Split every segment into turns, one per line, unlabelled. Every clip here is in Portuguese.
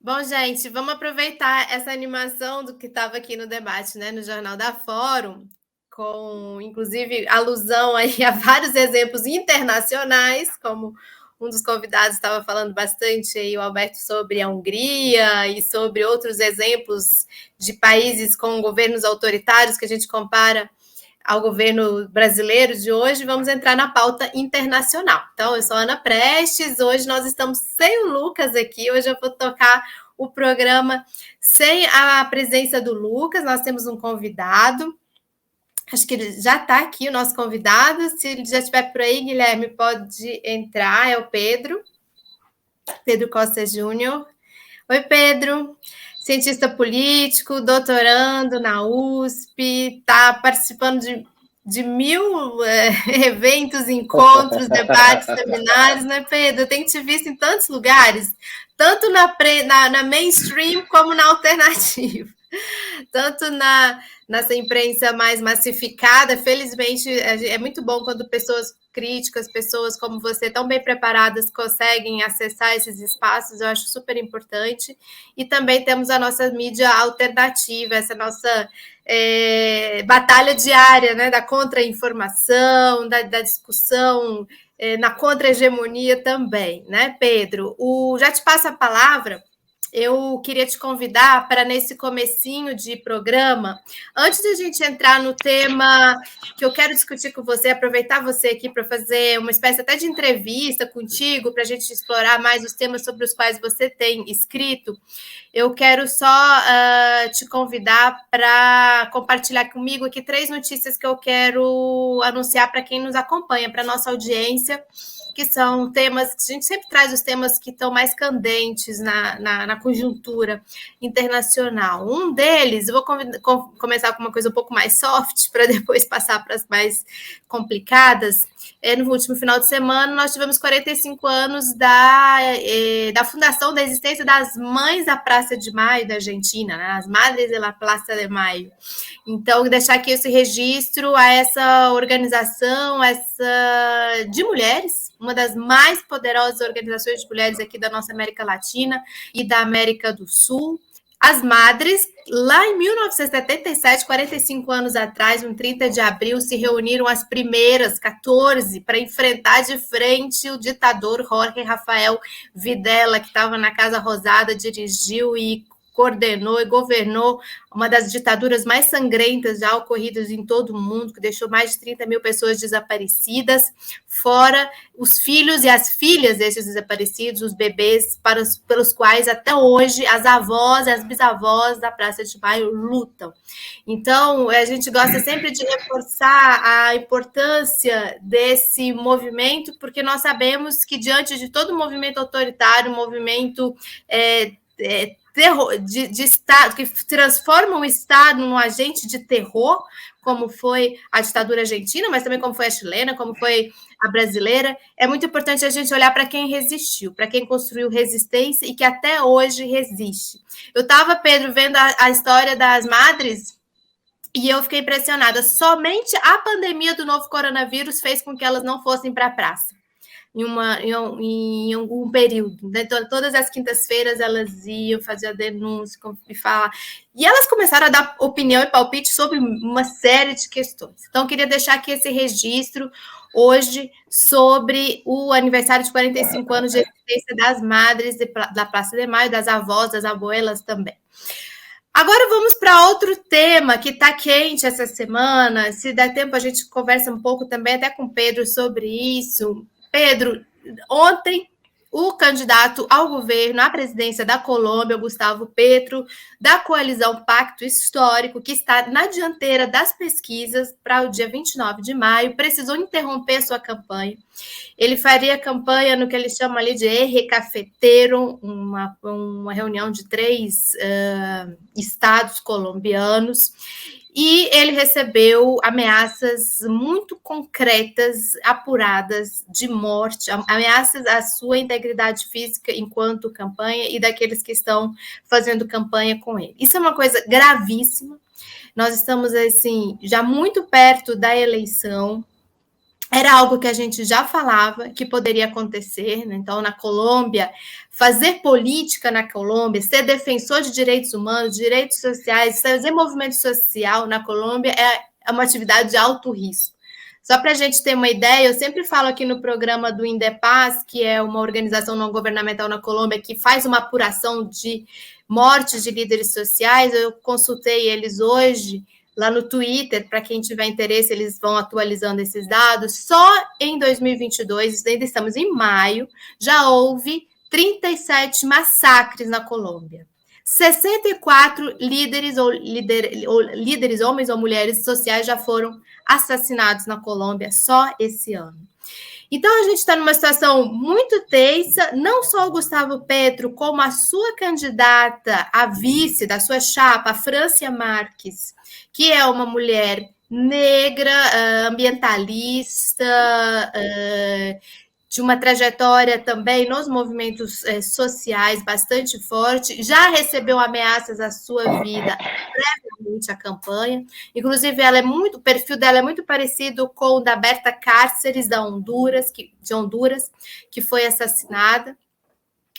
Bom, gente, vamos aproveitar essa animação do que estava aqui no debate, né, no Jornal da Fórum, com inclusive alusão aí a vários exemplos internacionais, como um dos convidados estava falando bastante aí, o Alberto, sobre a Hungria e sobre outros exemplos de países com governos autoritários que a gente compara ao governo brasileiro de hoje. Vamos entrar na pauta internacional. Então, eu sou Ana Prestes, hoje nós estamos sem o Lucas aqui, hoje eu vou tocar o programa sem a presença do Lucas, nós temos um convidado, acho que ele já está aqui, o nosso convidado, se ele já estiver por aí, Guilherme, pode entrar, é o Pedro Costa Júnior. Oi, Pedro, cientista político, doutorando na USP, está participando de mil eventos, encontros, debates, seminários, né, Pedro? Eu tenho te visto em tantos lugares, tanto na mainstream como na alternativa, tanto nessa imprensa mais massificada. Felizmente, é muito bom quando pessoas críticas, pessoas como você, tão bem preparadas, conseguem acessar esses espaços. Eu acho super importante. E também temos a nossa mídia alternativa, essa nossa batalha diária, né, da contra-informação, da discussão na contra-hegemonia também, né, Pedro? Já te passo a palavra. Eu queria te convidar para, nesse comecinho de programa, antes de a gente entrar no tema que eu quero discutir com você, aproveitar você aqui para fazer uma espécie até de entrevista contigo, para a gente explorar mais os temas sobre os quais você tem escrito, eu quero só te convidar para compartilhar comigo aqui 3 notícias que eu quero anunciar para quem nos acompanha, para a nossa audiência, que são temas, a gente sempre traz os temas que estão mais candentes na conjuntura internacional. Um deles, eu vou começar com uma coisa um pouco mais soft, para depois passar para as mais complicadas. No último final de semana, nós tivemos 45 anos da fundação, da existência das Mães da Praça de Maio da Argentina, né? As Madres de la Plaza de Mayo. Então, deixar aqui esse registro a essa organização de mulheres, uma das mais poderosas organizações de mulheres aqui da nossa América Latina e da América do Sul. As Madres, lá em 1977, 45 anos atrás, no 30 de abril, se reuniram as primeiras 14 para enfrentar de frente o ditador Jorge Rafael Videla, que estava na Casa Rosada, dirigiu e coordenou e governou uma das ditaduras mais sangrentas já ocorridas em todo o mundo, que deixou mais de 30 mil pessoas desaparecidas, fora os filhos e as filhas desses desaparecidos, os bebês pelos quais até hoje as avós e as bisavós da Praça de Maio lutam. Então, a gente gosta sempre de reforçar a importância desse movimento, porque nós sabemos que diante de todo movimento autoritário, movimento de Estado, que transforma o Estado num agente de terror, como foi a ditadura argentina, mas também como foi a chilena, como foi a brasileira, é muito importante a gente olhar para quem resistiu, para quem construiu resistência e que até hoje resiste. Eu estava, Pedro, vendo a história das Madres e eu fiquei impressionada. Somente a pandemia do novo coronavírus fez com que elas não fossem para a praça em algum período. Né? Então, todas as quintas-feiras elas iam fazer a denúncia e falar. E elas começaram a dar opinião e palpite sobre uma série de questões. Então, eu queria deixar aqui esse registro hoje sobre o aniversário de 45 anos de existência das Madres da Praça de Maio, das avós, das abuelas também. Agora vamos para outro tema que está quente essa semana. Se der tempo, a gente conversa um pouco também até com o Pedro sobre isso. Pedro, ontem o candidato ao governo, à presidência da Colômbia, Gustavo Petro, da coalizão Pacto Histórico, que está na dianteira das pesquisas para o dia 29 de maio, precisou interromper sua campanha. Ele faria campanha no que ele chama ali de Eje Cafetero, uma reunião de 3 estados colombianos, e ele recebeu ameaças muito concretas, apuradas, de morte, ameaças à sua integridade física enquanto campanha e daqueles que estão fazendo campanha com ele. Isso é uma coisa gravíssima. Nós estamos, assim, já muito perto da eleição. era algo que a gente já falava que poderia acontecer, né? Então, na Colômbia, fazer política na Colômbia, ser defensor de direitos humanos, direitos sociais, fazer movimento social na Colômbia é uma atividade de alto risco. Só para a gente ter uma ideia, eu sempre falo aqui no programa do Indepaz, que é uma organização não governamental na Colômbia que faz uma apuração de mortes de líderes sociais. Eu consultei eles hoje lá no Twitter, para quem tiver interesse, eles vão atualizando esses dados. Só em 2022, ainda estamos em maio, já houve 37 massacres na Colômbia. 64 líderes, líderes, homens ou mulheres sociais, já foram assassinados na Colômbia só esse ano. Então, a gente está numa situação muito tensa, não só o Gustavo Petro, como a sua candidata a vice da sua chapa, a Francia Marques, que é uma mulher negra, ambientalista, de uma trajetória também nos movimentos sociais bastante forte, já recebeu ameaças à sua vida previamente à campanha. Inclusive, o perfil dela é muito parecido com o da Berta Cáceres, de Honduras, que foi assassinada,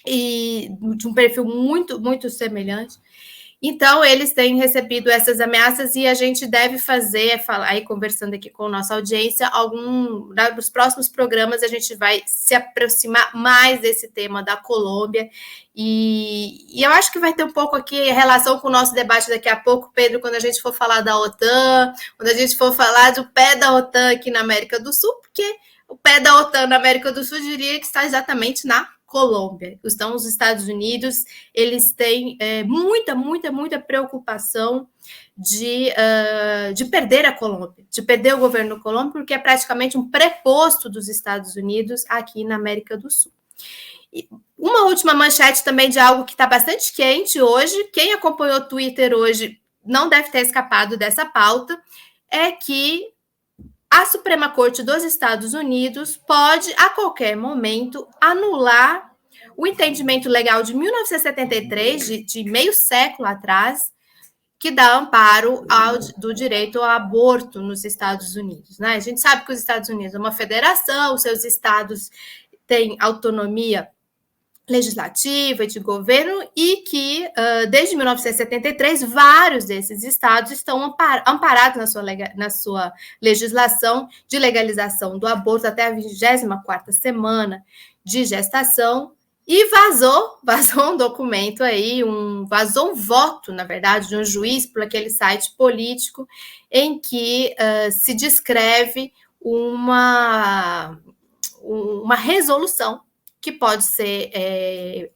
e de um perfil muito, muito semelhante. Então, eles têm recebido essas ameaças e a gente deve fazer, aí conversando aqui com a nossa audiência, nos próximos programas a gente vai se aproximar mais desse tema da Colômbia e eu acho que vai ter um pouco aqui relação com o nosso debate daqui a pouco, Pedro, quando a gente for falar da OTAN, quando a gente for falar do pé da OTAN aqui na América do Sul, porque o pé da OTAN na América do Sul diria que está exatamente na Colômbia. Então, os Estados Unidos, eles têm muita preocupação de perder a Colômbia, de perder o governo colombiano, porque é praticamente um preposto dos Estados Unidos aqui na América do Sul. E uma última manchete também de algo que está bastante quente hoje, quem acompanhou o Twitter hoje não deve ter escapado dessa pauta, é que a Suprema Corte dos Estados Unidos pode, a qualquer momento, anular o entendimento legal de 1973, de meio século atrás, que dá amparo do direito ao aborto nos Estados Unidos. Né? A gente sabe que os Estados Unidos é uma federação, seus estados têm autonomia legislativa e de governo, e que, desde 1973, vários desses estados estão amparados na sua legislação de legalização do aborto até a 24ª semana de gestação, e vazou um documento aí, vazou um voto, na verdade, de um juiz por aquele site político, em que se descreve uma resolução que pode ser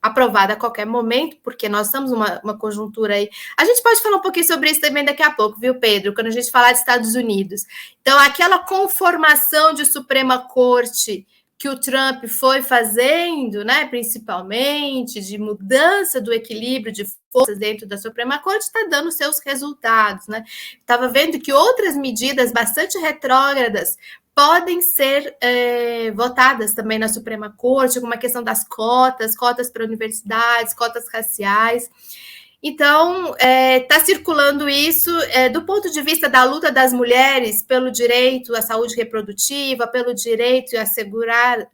aprovada a qualquer momento, porque nós estamos numa conjuntura aí. A gente pode falar um pouquinho sobre isso também daqui a pouco, viu, Pedro? Quando a gente falar de Estados Unidos. Então, aquela conformação de Suprema Corte que o Trump foi fazendo, né, principalmente, de mudança do equilíbrio de forças dentro da Suprema Corte, está dando seus resultados, né? Estava vendo que outras medidas bastante retrógradas podem ser votadas também na Suprema Corte, como a questão das cotas para universidades, cotas raciais. Então, está circulando isso do ponto de vista da luta das mulheres pelo direito à saúde reprodutiva, pelo direito a assegurar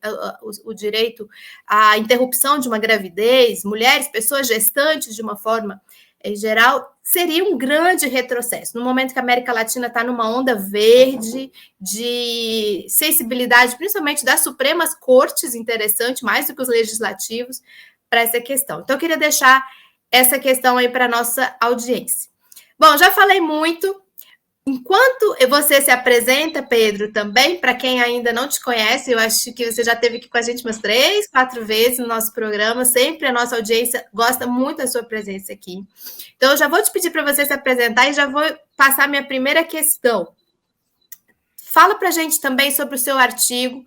o direito à interrupção de uma gravidez, mulheres, pessoas gestantes de uma forma em geral, seria um grande retrocesso. No momento que a América Latina está numa onda verde de sensibilidade, principalmente das Supremas Cortes, interessante, mais do que os legislativos, para essa questão. Então, eu queria deixar essa questão aí para a nossa audiência. Bom, já falei muito. Enquanto você se apresenta, Pedro, também, para quem ainda não te conhece, eu acho que você já esteve aqui com a gente umas 3, 4 vezes no nosso programa, sempre a nossa audiência gosta muito da sua presença aqui. Então, eu já vou te pedir para você se apresentar e já vou passar a minha primeira questão. Fala para a gente também sobre o seu artigo,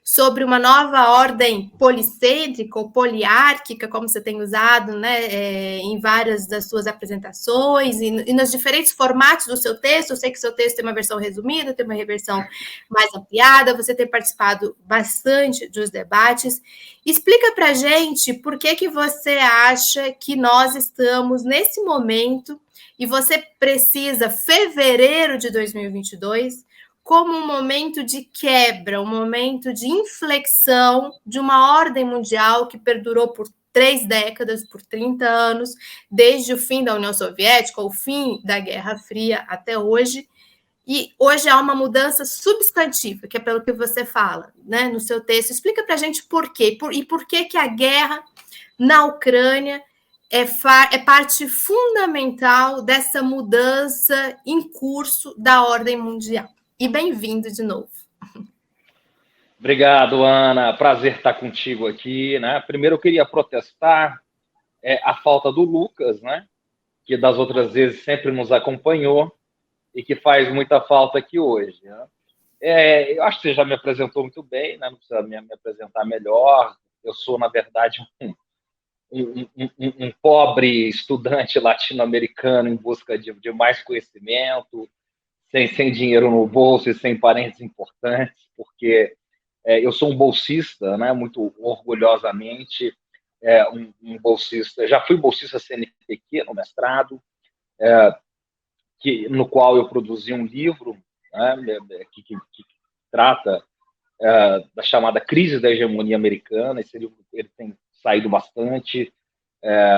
sobre uma nova ordem policêntrica ou poliárquica, como você tem usado, né, em várias das suas apresentações e nos diferentes formatos do seu texto. Eu sei que o seu texto tem uma versão resumida, tem uma versão mais ampliada, você tem participado bastante dos debates. Explica para a gente por que você acha que nós estamos nesse momento e você precisa, fevereiro de 2022, como um momento de quebra, um momento de inflexão de uma ordem mundial que perdurou por 3 décadas, por 30 anos, desde o fim da União Soviética, o fim da Guerra Fria até hoje. E hoje há uma mudança substantiva, que é pelo que você fala, né, no seu texto. Explica para a gente por quê, e por que a guerra na Ucrânia é parte fundamental dessa mudança em curso da ordem mundial. E bem-vindo de novo.
Obrigado, Ana. Prazer estar contigo aqui, né? Primeiro eu queria protestar a falta do Lucas, né? Que das outras vezes sempre nos acompanhou e que faz muita falta aqui hoje. Né? Eu acho que você já me apresentou muito bem, né? Não precisa me apresentar melhor. Eu sou, na verdade, um pobre estudante latino-americano em busca de mais conhecimento, sem dinheiro no bolso e sem parentes importantes, porque eu sou um bolsista, né, muito orgulhosamente, um bolsista. Já fui bolsista CNPq no mestrado, no qual eu produzi um livro, né, que trata da chamada crise da hegemonia americana. Esse livro ele tem saído bastante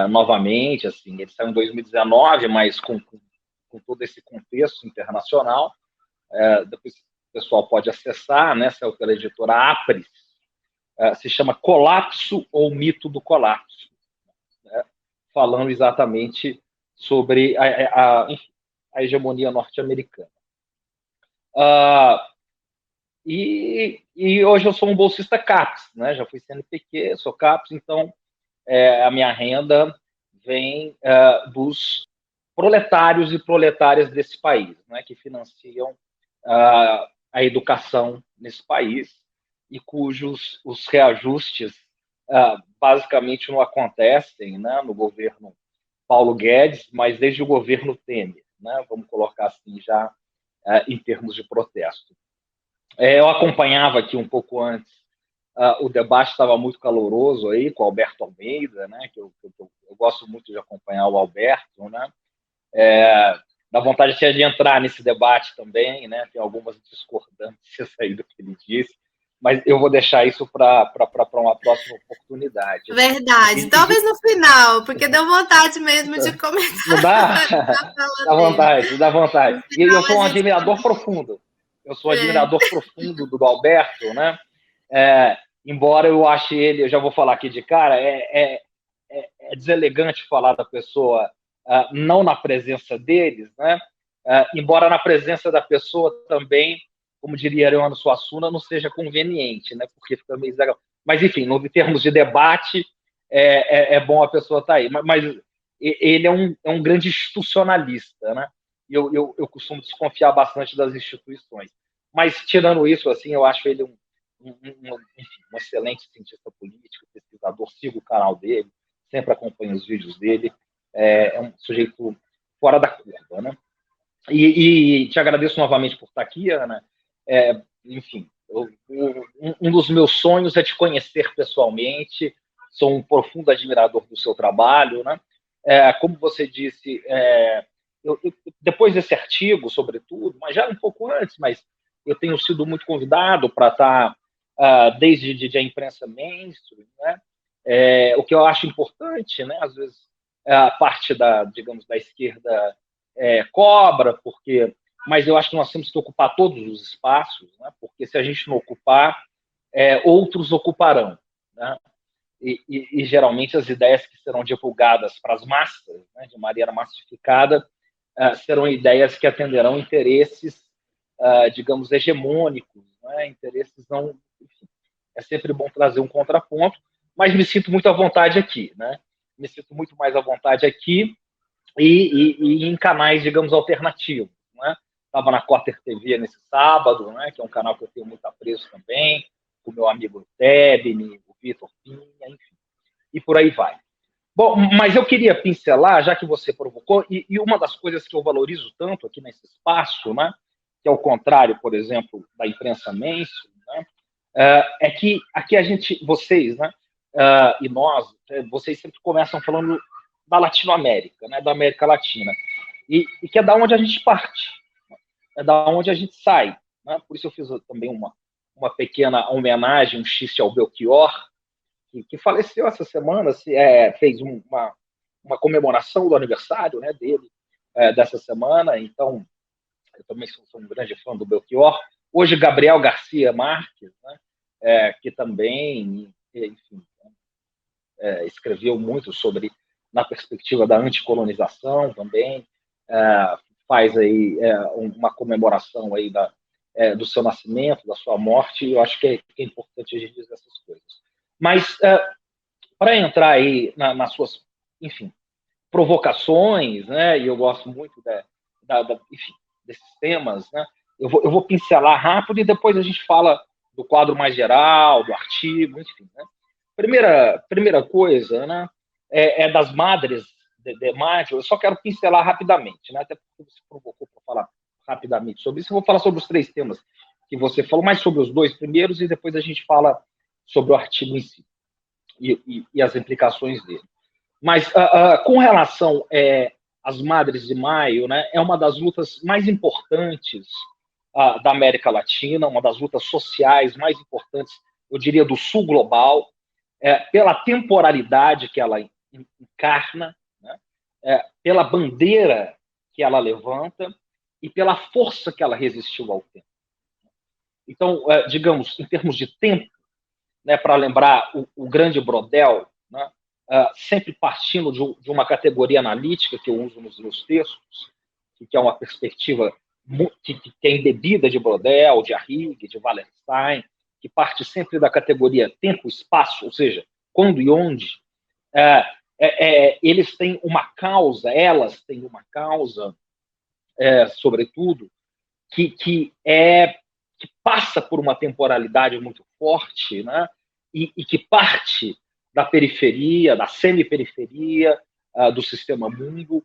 novamente, assim, ele saiu em 2019, mas com todo esse contexto internacional. Depois o pessoal pode acessar, né, saiu pela editora Apres, se chama Colapso ou Mito do Colapso, né, falando exatamente sobre a hegemonia norte-americana. E hoje eu sou um bolsista CAPES, né, já fui CNPq, sou CAPES, então a minha renda vem dos proletários e proletárias desse país, né, que financiam a educação nesse país e cujos os reajustes basicamente não acontecem, né, no governo Paulo Guedes, mas desde o governo Temer, né, vamos colocar assim já em termos de protesto. Eu acompanhava aqui um pouco antes, o debate estava muito caloroso aí com o Alberto Almeida, né, que eu gosto muito de acompanhar o Alberto, né, dá vontade de entrar nesse debate também, né, tem algumas discordâncias aí do que ele disse, mas eu vou deixar isso para uma próxima oportunidade.
Verdade, talvez no final, porque deu vontade mesmo de comentar.
Não dá? Dá vontade. E eu sou um admirador profundo. Eu sou admirador profundo do Alberto, né? Embora eu ache ele, eu já vou falar aqui de cara, é deselegante falar da pessoa não na presença deles, né? Embora na presença da pessoa também, como diria Ariano Suassuna, não seja conveniente, né? Porque fica meio desagradável. Mas, enfim, em termos de debate, é bom a pessoa estar aí. Mas ele é um grande institucionalista, né? Eu costumo desconfiar bastante das instituições. Mas, tirando isso, assim, eu acho ele enfim, um excelente cientista político, pesquisador, sigo o canal dele, sempre acompanho os vídeos dele, é um sujeito fora da curva, né? E te agradeço novamente por estar aqui, Ana. Enfim, um dos meus sonhos é te conhecer pessoalmente, sou um profundo admirador do seu trabalho, né? Como você disse, depois desse artigo, sobretudo, mas já um pouco antes, mas eu tenho sido muito convidado para estar desde a imprensa mainstream, né? O que eu acho importante, né? Às vezes a parte digamos, da esquerda cobra, mas eu acho que nós temos que ocupar todos os espaços, né? Porque se a gente não ocupar, outros ocuparão, né? E geralmente as ideias que serão divulgadas para as massas, né, de maneira massificada, serão ideias que atenderão interesses, digamos, hegemônicos, né? Interesses não... Enfim, é sempre bom trazer um contraponto, mas me sinto muito à vontade aqui, né? Me sinto muito mais à vontade aqui e em canais, digamos, alternativos, né? Estava na Cotter TV nesse sábado, né? Que é um canal que eu tenho muito apreço também, com o meu amigo Tebni, o Vitor Pinha, enfim, e por aí vai. Bom, mas eu queria pincelar, já que você provocou, e uma das coisas que eu valorizo tanto aqui nesse espaço, né? Que é o contrário, por exemplo, da imprensa mainstream, né? É que aqui vocês, né? E nós, vocês sempre começam falando da Latinoamérica, né, da América Latina, e que é da onde a gente parte, é da onde a gente sai, né? Por isso eu fiz também uma pequena homenagem, um xiste ao Belchior, que faleceu essa semana, fez uma comemoração do aniversário, né, dele, dessa semana. Então, eu também sou um grande fã do Belchior. Hoje, Gabriel Garcia Marques, né, que também, enfim, escreveu muito sobre, na perspectiva da anticolonização também, faz aí uma comemoração aí do seu nascimento, da sua morte, e eu acho que é importante a gente dizer essas coisas. Mas, para entrar aí nas suas, enfim, provocações, né, e eu gosto muito enfim, desses temas, né, eu vou pincelar rápido e depois a gente fala do quadro mais geral, do artigo, enfim, né. Primeira coisa, né, é das madres de maio. Eu só quero pincelar rapidamente, né, até porque você provocou para falar rapidamente sobre isso. Eu vou falar sobre os 3 temas que você falou, mais sobre os 2 primeiros, e depois a gente fala sobre o artigo em si e as implicações dele. Mas, com relação às Madres de Maio, né, é uma das lutas mais importantes da América Latina, uma das lutas sociais mais importantes, eu diria, do Sul global, pela temporalidade que ela encarna, né, pela bandeira que ela levanta e pela força que ela resistiu ao tempo. Então, digamos, em termos de tempo, né, para lembrar o grande Brodel, né, sempre partindo de uma categoria analítica que eu uso nos meus textos, que é uma perspectiva que é embebida de Brodel, de Arrighi, de Wallerstein, que parte sempre da categoria tempo-espaço, ou seja, quando e onde. Eles têm uma causa, elas têm uma causa, sobretudo, que passa por uma temporalidade muito forte, né? E que parte da periferia, da semi-periferia, do sistema mundo,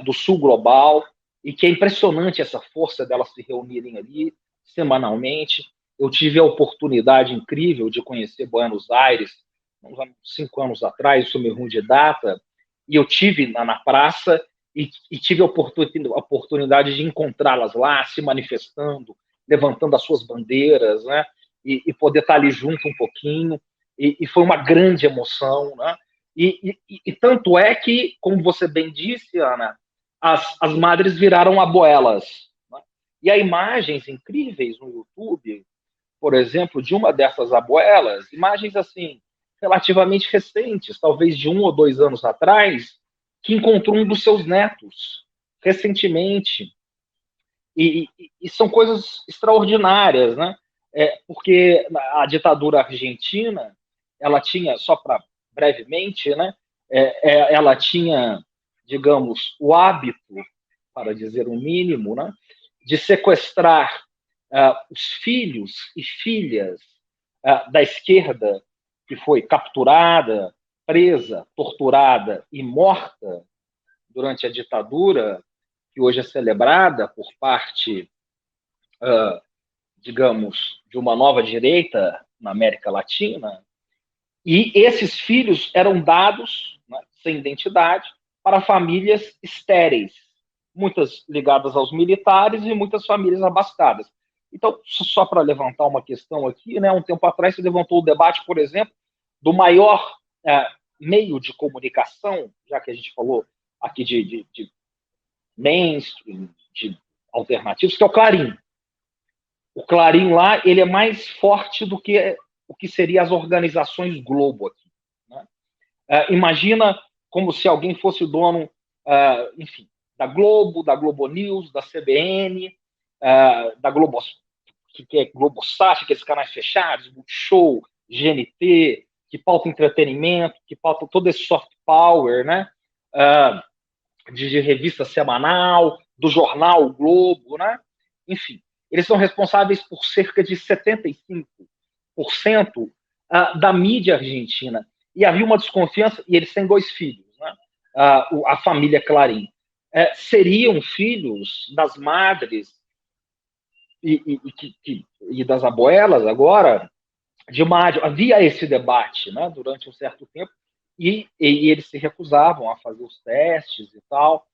do sul global, e que é impressionante essa força delas se reunirem ali semanalmente. Eu tive a oportunidade incrível de conhecer Buenos Aires, uns 5 anos atrás, sou meio ruim de data, e eu tive na praça e tive a oportunidade de encontrá-las lá, se manifestando, levantando as suas bandeiras, né? E poder estar ali junto um pouquinho, e foi uma grande emoção, né? E tanto é que, como você bem disse, Ana, as madres viraram abuelas, né? E há imagens incríveis no YouTube, por exemplo, de uma dessas abuelas, imagens assim, relativamente recentes, talvez de 1 ou 2 anos atrás, que encontrou um dos seus netos recentemente. E são coisas extraordinárias, né? Porque a ditadura argentina, ela tinha, só para brevemente, né? Ela tinha, digamos, o hábito, para dizer o mínimo, né? De sequestrar os filhos e filhas da esquerda que foi capturada, presa, torturada e morta durante a ditadura, que hoje é celebrada por parte, digamos, de uma nova direita na América Latina, e esses filhos eram dados, né, sem identidade, para famílias estéreis, muitas ligadas aos militares e muitas famílias abastadas. Então, só para levantar uma questão aqui, né, um tempo atrás se levantou o debate, por exemplo, do maior meio de comunicação, já que a gente falou aqui de mainstream, de alternativos, que é o Clarim. O Clarim lá, ele é mais forte do que o que seriam as organizações Globo aqui, né? Imagina como se alguém fosse o dono, enfim, da Globo News, da CBN, da Globo, que é Globosat, aqueles canais fechados, Multishow, GNT, que pauta entretenimento, que pauta todo esse soft power, né? De revista semanal, do jornal o Globo, né? Enfim, eles são responsáveis por cerca de 75% da mídia argentina. E havia uma desconfiança, e eles têm 2 filhos, né? A família Clarim. Seriam filhos das madres e das abuelas agora, de uma... Havia esse debate, né, durante um certo tempo, e eles se recusavam a fazer os testes e tal.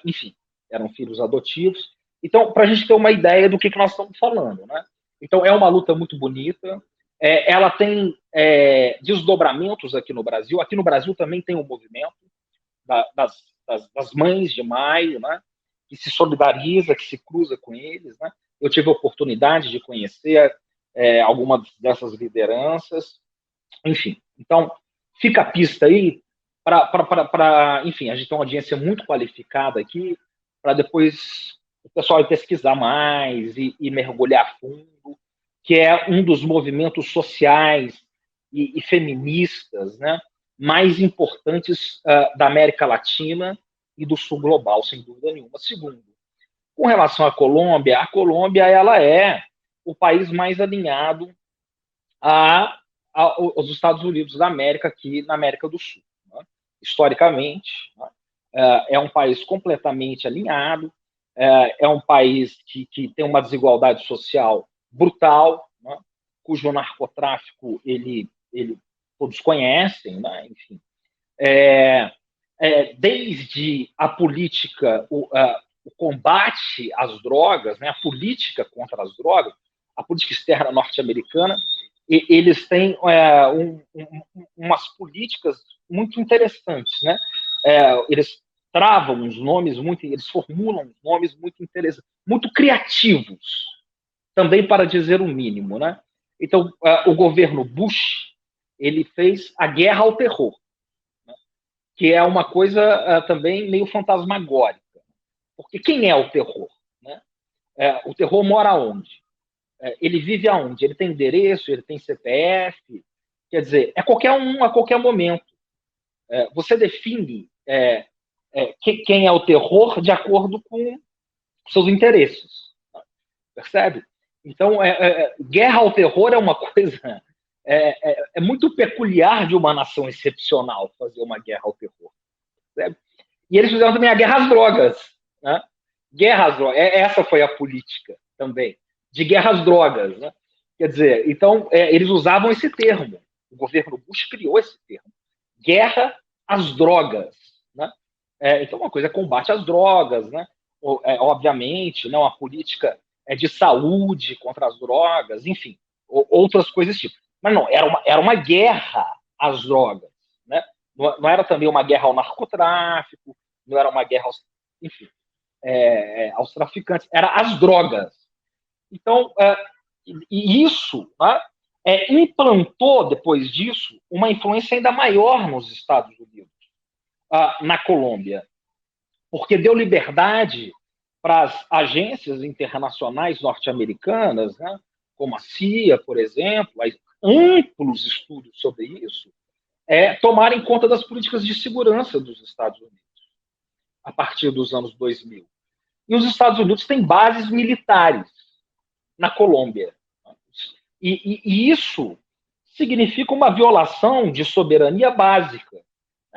Enfim, eram filhos adotivos. Então, para a gente ter uma ideia do que nós estamos falando, né? Então, é uma luta muito bonita. Ela tem desdobramentos aqui no Brasil. Aqui no Brasil também tem um movimento das mães de maio, né? Que se solidariza, que se cruza com eles, né? Eu tive a oportunidade de conhecer algumas dessas lideranças. Enfim, então, fica a pista aí para, enfim, a gente tem uma audiência muito qualificada aqui, para depois o pessoal ir pesquisar mais e mergulhar a fundo, que é um dos movimentos sociais e feministas, né, mais importantes da América Latina e do Sul global, sem dúvida nenhuma. Segundo, com relação à Colômbia, a Colômbia ela é o país mais alinhado aos Estados Unidos da América, aqui na América do Sul. Né? Historicamente, né? É um país completamente alinhado, é um país que tem uma desigualdade social brutal, né? Cujo narcotráfico todos conhecem, né? Enfim. Desde a política, o combate às drogas, né? A política contra as drogas, a política externa norte-americana, eles têm umas políticas muito interessantes, né? Eles travam uns nomes eles formulam nomes muito interessantes, muito criativos, também para dizer o mínimo, né? Então, o governo Bush, ele fez a guerra ao terror, né? Que é uma coisa também meio fantasmagórica, porque quem é o terror, né? O terror mora onde? Ele vive aonde? Ele tem endereço, ele tem CPF, quer dizer, é qualquer um a qualquer momento. Você define quem é o terror de acordo com seus interesses, percebe? Então, guerra ao terror é uma coisa muito peculiar de uma nação excepcional fazer uma guerra ao terror, percebe? E eles fizeram também a guerra às drogas, né? Guerra às drogas, essa foi a política também de guerra às drogas, né? Quer dizer, então, eles usavam esse termo. O governo Bush criou esse termo. Guerra às drogas, né? Então, uma coisa é combate às drogas, né? Obviamente, não a política de saúde contra as drogas, enfim, outras coisas tipo. Mas não, era uma guerra às drogas, né? Não era também uma guerra ao narcotráfico, não era uma guerra enfim, aos traficantes, era às drogas. Então, e isso, né, implantou, depois disso, uma influência ainda maior nos Estados Unidos, na Colômbia, porque deu liberdade para as agências internacionais norte-americanas, né, como a CIA, por exemplo, amplos estudos sobre isso, tomarem conta das políticas de segurança dos Estados Unidos, a partir dos anos 2000. E os Estados Unidos têm bases militares na Colômbia. E isso significa uma violação de soberania básica.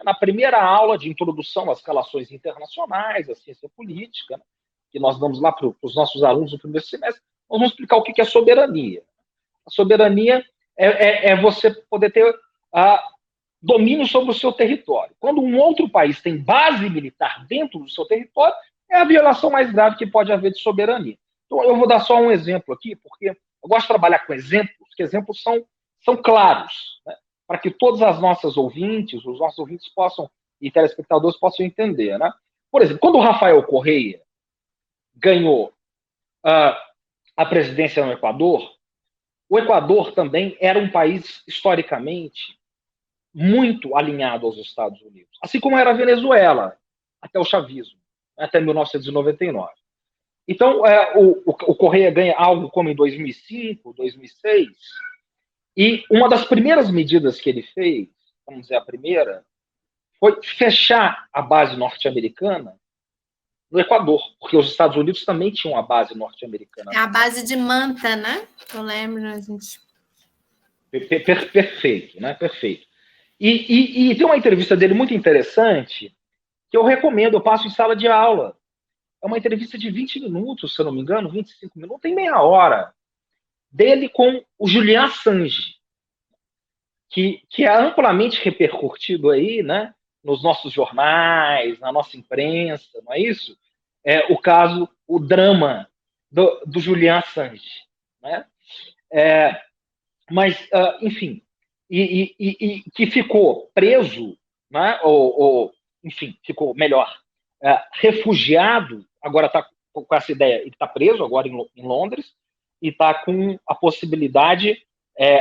Na primeira aula de introdução às relações internacionais, à ciência política, que nós damos lá para os nossos alunos no primeiro semestre, nós vamos explicar o que é soberania. A soberania é você poder ter domínio sobre o seu território. Quando um outro país tem base militar dentro do seu território, é a violação mais grave que pode haver de soberania. Então, eu vou dar só um exemplo aqui, porque eu gosto de trabalhar com exemplos, que exemplos são claros, né, para que todas as nossas ouvintes, os nossos ouvintes possam, e telespectadores possam entender. Né? Por exemplo, quando o Rafael Correia ganhou a presidência no Equador, o Equador também era um país, historicamente, muito alinhado aos Estados Unidos, assim como era a Venezuela, até o chavismo, até 1999. Então, o Correia ganha algo como em 2005, 2006, e uma das primeiras medidas que ele fez, vamos dizer a primeira, foi fechar a base norte-americana no Equador, porque os Estados Unidos também tinham a base norte-americana.
É a base de Manta, né? Eu lembro, a gente...
Perfeito, né? Perfeito. E tem uma entrevista dele muito interessante, que eu recomendo, eu passo em sala de aula. É uma entrevista de 20 minutos, se eu não me engano, 25 minutos, tem meia hora, dele com o Julian Assange, que é amplamente repercutido aí, né, nos nossos jornais, na nossa imprensa, não é isso? o caso, o drama do Julian Assange, né? Mas, enfim, e que ficou preso, né? Enfim, ficou melhor, refugiado, agora está com essa ideia, ele está preso agora em Londres, e está com a possibilidade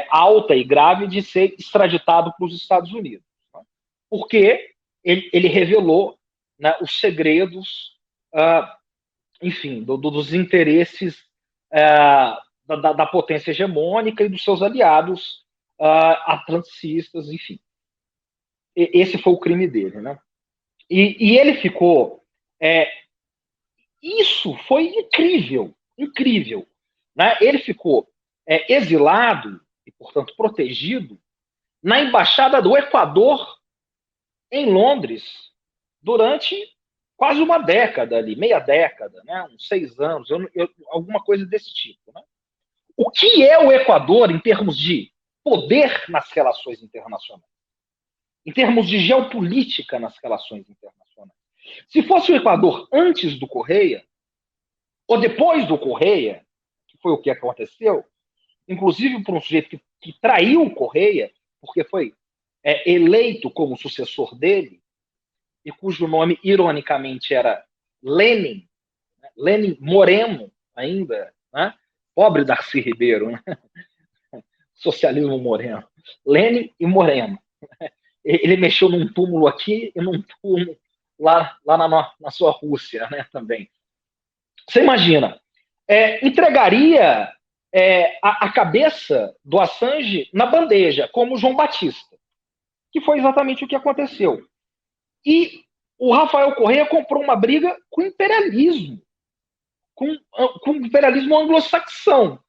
alta e grave de ser extraditado para os Estados Unidos. Né? Porque ele revelou, né, os segredos, enfim, dos interesses da potência hegemônica e dos seus aliados atlanticistas, enfim. Esse foi o crime dele, né? E ele ficou... isso foi incrível, incrível. Né? Ele ficou exilado e, portanto, protegido na Embaixada do Equador em Londres durante quase uma década ali, meia década, né? Uns 6 anos, alguma coisa desse tipo. Né? O que é o Equador em termos de poder nas relações internacionais? Em termos de geopolítica nas relações internacionais? Se fosse o Equador antes do Correia, ou depois do Correia, que foi o que aconteceu, inclusive por um sujeito que traiu o Correia, porque foi eleito como sucessor dele, e cujo nome, ironicamente, era Lenin, né? Lenin Moreno, ainda, né? Pobre Darcy Ribeiro, né? Socialismo Moreno. Lenin e Moreno. Ele mexeu num túmulo aqui e num túmulo lá na sua Rússia, né, também. Você imagina, entregaria a cabeça do Assange na bandeja, como João Batista, que foi exatamente o que aconteceu. E o Rafael Correa comprou uma briga com o imperialismo, com o imperialismo anglo-saxão.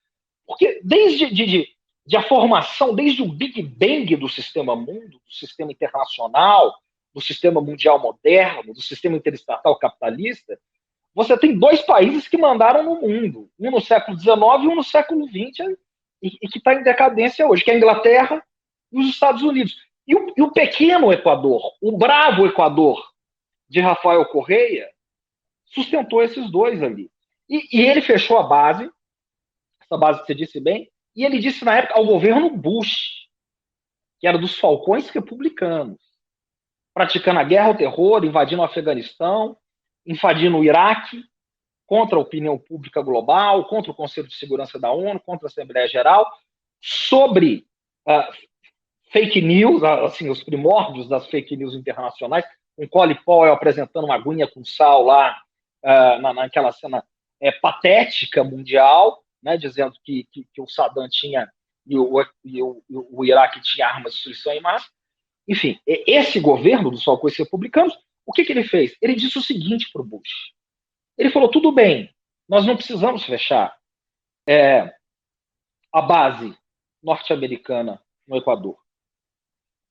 Porque desde a formação, desde o Big Bang do sistema mundo, do sistema internacional, do sistema mundial moderno, do sistema interestatal capitalista, você tem 2 países que mandaram no mundo, um no século XIX e um no século XX, e que está em decadência hoje, que é a Inglaterra e os Estados Unidos. E o pequeno Equador, o bravo Equador de Rafael Correa, sustentou esses 2 ali. E ele fechou a base, essa base que você disse bem, e ele disse na época ao governo Bush, que era dos falcões republicanos, praticando a guerra ao terror, invadindo o Afeganistão, invadindo o Iraque, contra a opinião pública global, contra o Conselho de Segurança da ONU, contra a Assembleia Geral, sobre fake news, assim, os primórdios das fake news internacionais, com Colin Powell apresentando uma aguinha com sal lá, naquela cena patética mundial, né, dizendo que o Saddam tinha e o Iraque tinha armas de destruição em massa. Enfim, esse governo dos falcões republicanos, o que ele fez? Ele disse o seguinte para o Bush. Ele falou, tudo bem, nós não precisamos fechar a base norte-americana no Equador.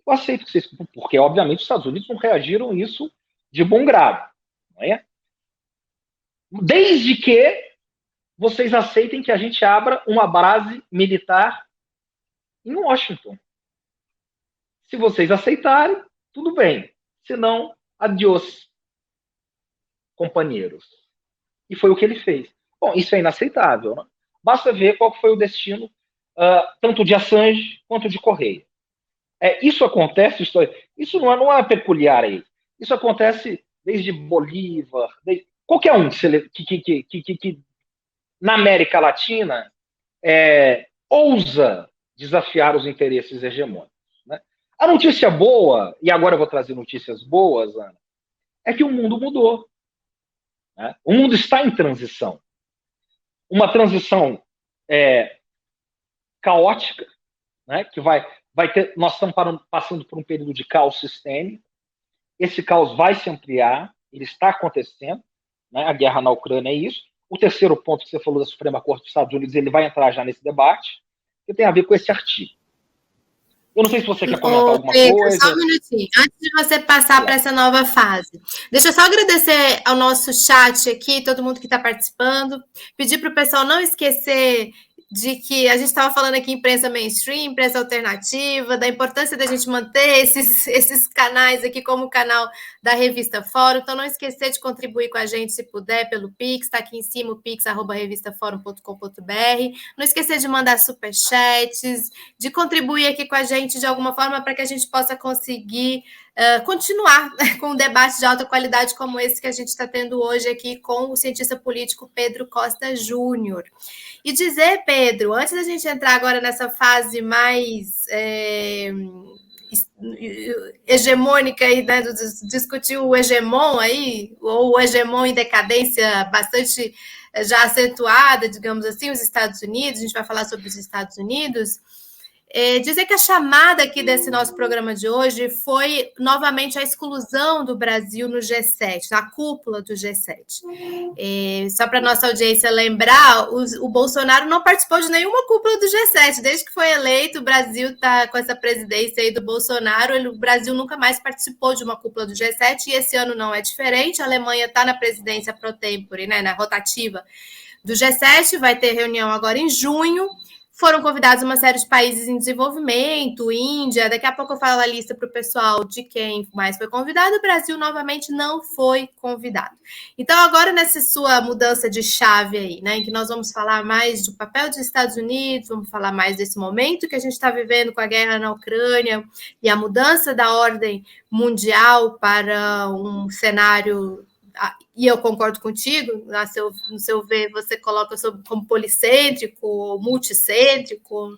Eu aceito que vocês... Porque, obviamente, os Estados Unidos não reagiram a isso de bom grado. Não é? Desde que vocês aceitem que a gente abra uma base militar em Washington. Se vocês aceitarem, tudo bem. Se não, adiós, companheiros. E foi o que ele fez. Bom, isso é inaceitável, né? Basta ver qual foi o destino tanto de Assange quanto de Correia. Isso acontece, isso não é peculiar aí. Isso acontece desde Bolívar, qualquer um que na América Latina ousa desafiar os interesses hegemônicos. Né? A notícia boa, e agora eu vou trazer notícias boas, Ana, é que o mundo mudou. Né? O mundo está em transição. Uma transição caótica, né? Que vai ter. Nós estamos passando por um período de caos sistêmico. Esse caos vai se ampliar, ele está acontecendo. Né? A guerra na Ucrânia é isso. O terceiro ponto que você falou da Suprema Corte dos Estados Unidos, ele vai entrar já nesse debate, que tem a ver com esse artigo. Eu não sei se você quer comentar alguma coisa.
Só um minutinho, antes de você passar para essa nova fase. Deixa eu só agradecer ao nosso chat aqui, todo mundo que está participando, pedir para o pessoal não esquecer de que a gente estava falando aqui imprensa mainstream, imprensa alternativa, da importância da gente manter esses canais aqui como o canal da Revista Fórum. Então, não esquecer de contribuir com a gente, se puder, pelo Pix, está aqui em cima o pix@revistaforum.com.br. Não esquecer de mandar superchats, de contribuir aqui com a gente de alguma forma para que a gente possa conseguir continuar com um debate de alta qualidade como esse que a gente está tendo hoje aqui com o cientista político Pedro Costa Júnior. E dizer, Pedro, antes da gente entrar agora nessa fase mais hegemônica aí, né, discutir o hegemon aí, ou o hegemon em decadência bastante já acentuada, digamos assim, os Estados Unidos, a gente vai falar sobre os Estados Unidos. Dizer que a chamada aqui desse nosso programa de hoje foi novamente a exclusão do Brasil no G7, na cúpula do G7. Só para nossa audiência lembrar, o Bolsonaro não participou de nenhuma cúpula do G7. Desde que foi eleito, o Brasil está com essa presidência aí do Bolsonaro, o Brasil nunca mais participou de uma cúpula do G7 e esse ano não é diferente. A Alemanha está na presidência pro tempore, né, na rotativa do G7, vai ter reunião agora em junho. Foram convidados uma série de países em desenvolvimento, Índia, daqui a pouco eu falo a lista para o pessoal de quem mais foi convidado, o Brasil novamente não foi convidado. Então agora nessa sua mudança de chave aí, né, em que nós vamos falar mais do papel dos Estados Unidos, vamos falar mais desse momento que a gente está vivendo com a guerra na Ucrânia e a mudança da ordem mundial para um cenário... E eu concordo contigo, no seu ver, você coloca como policêntrico, multicêntrico,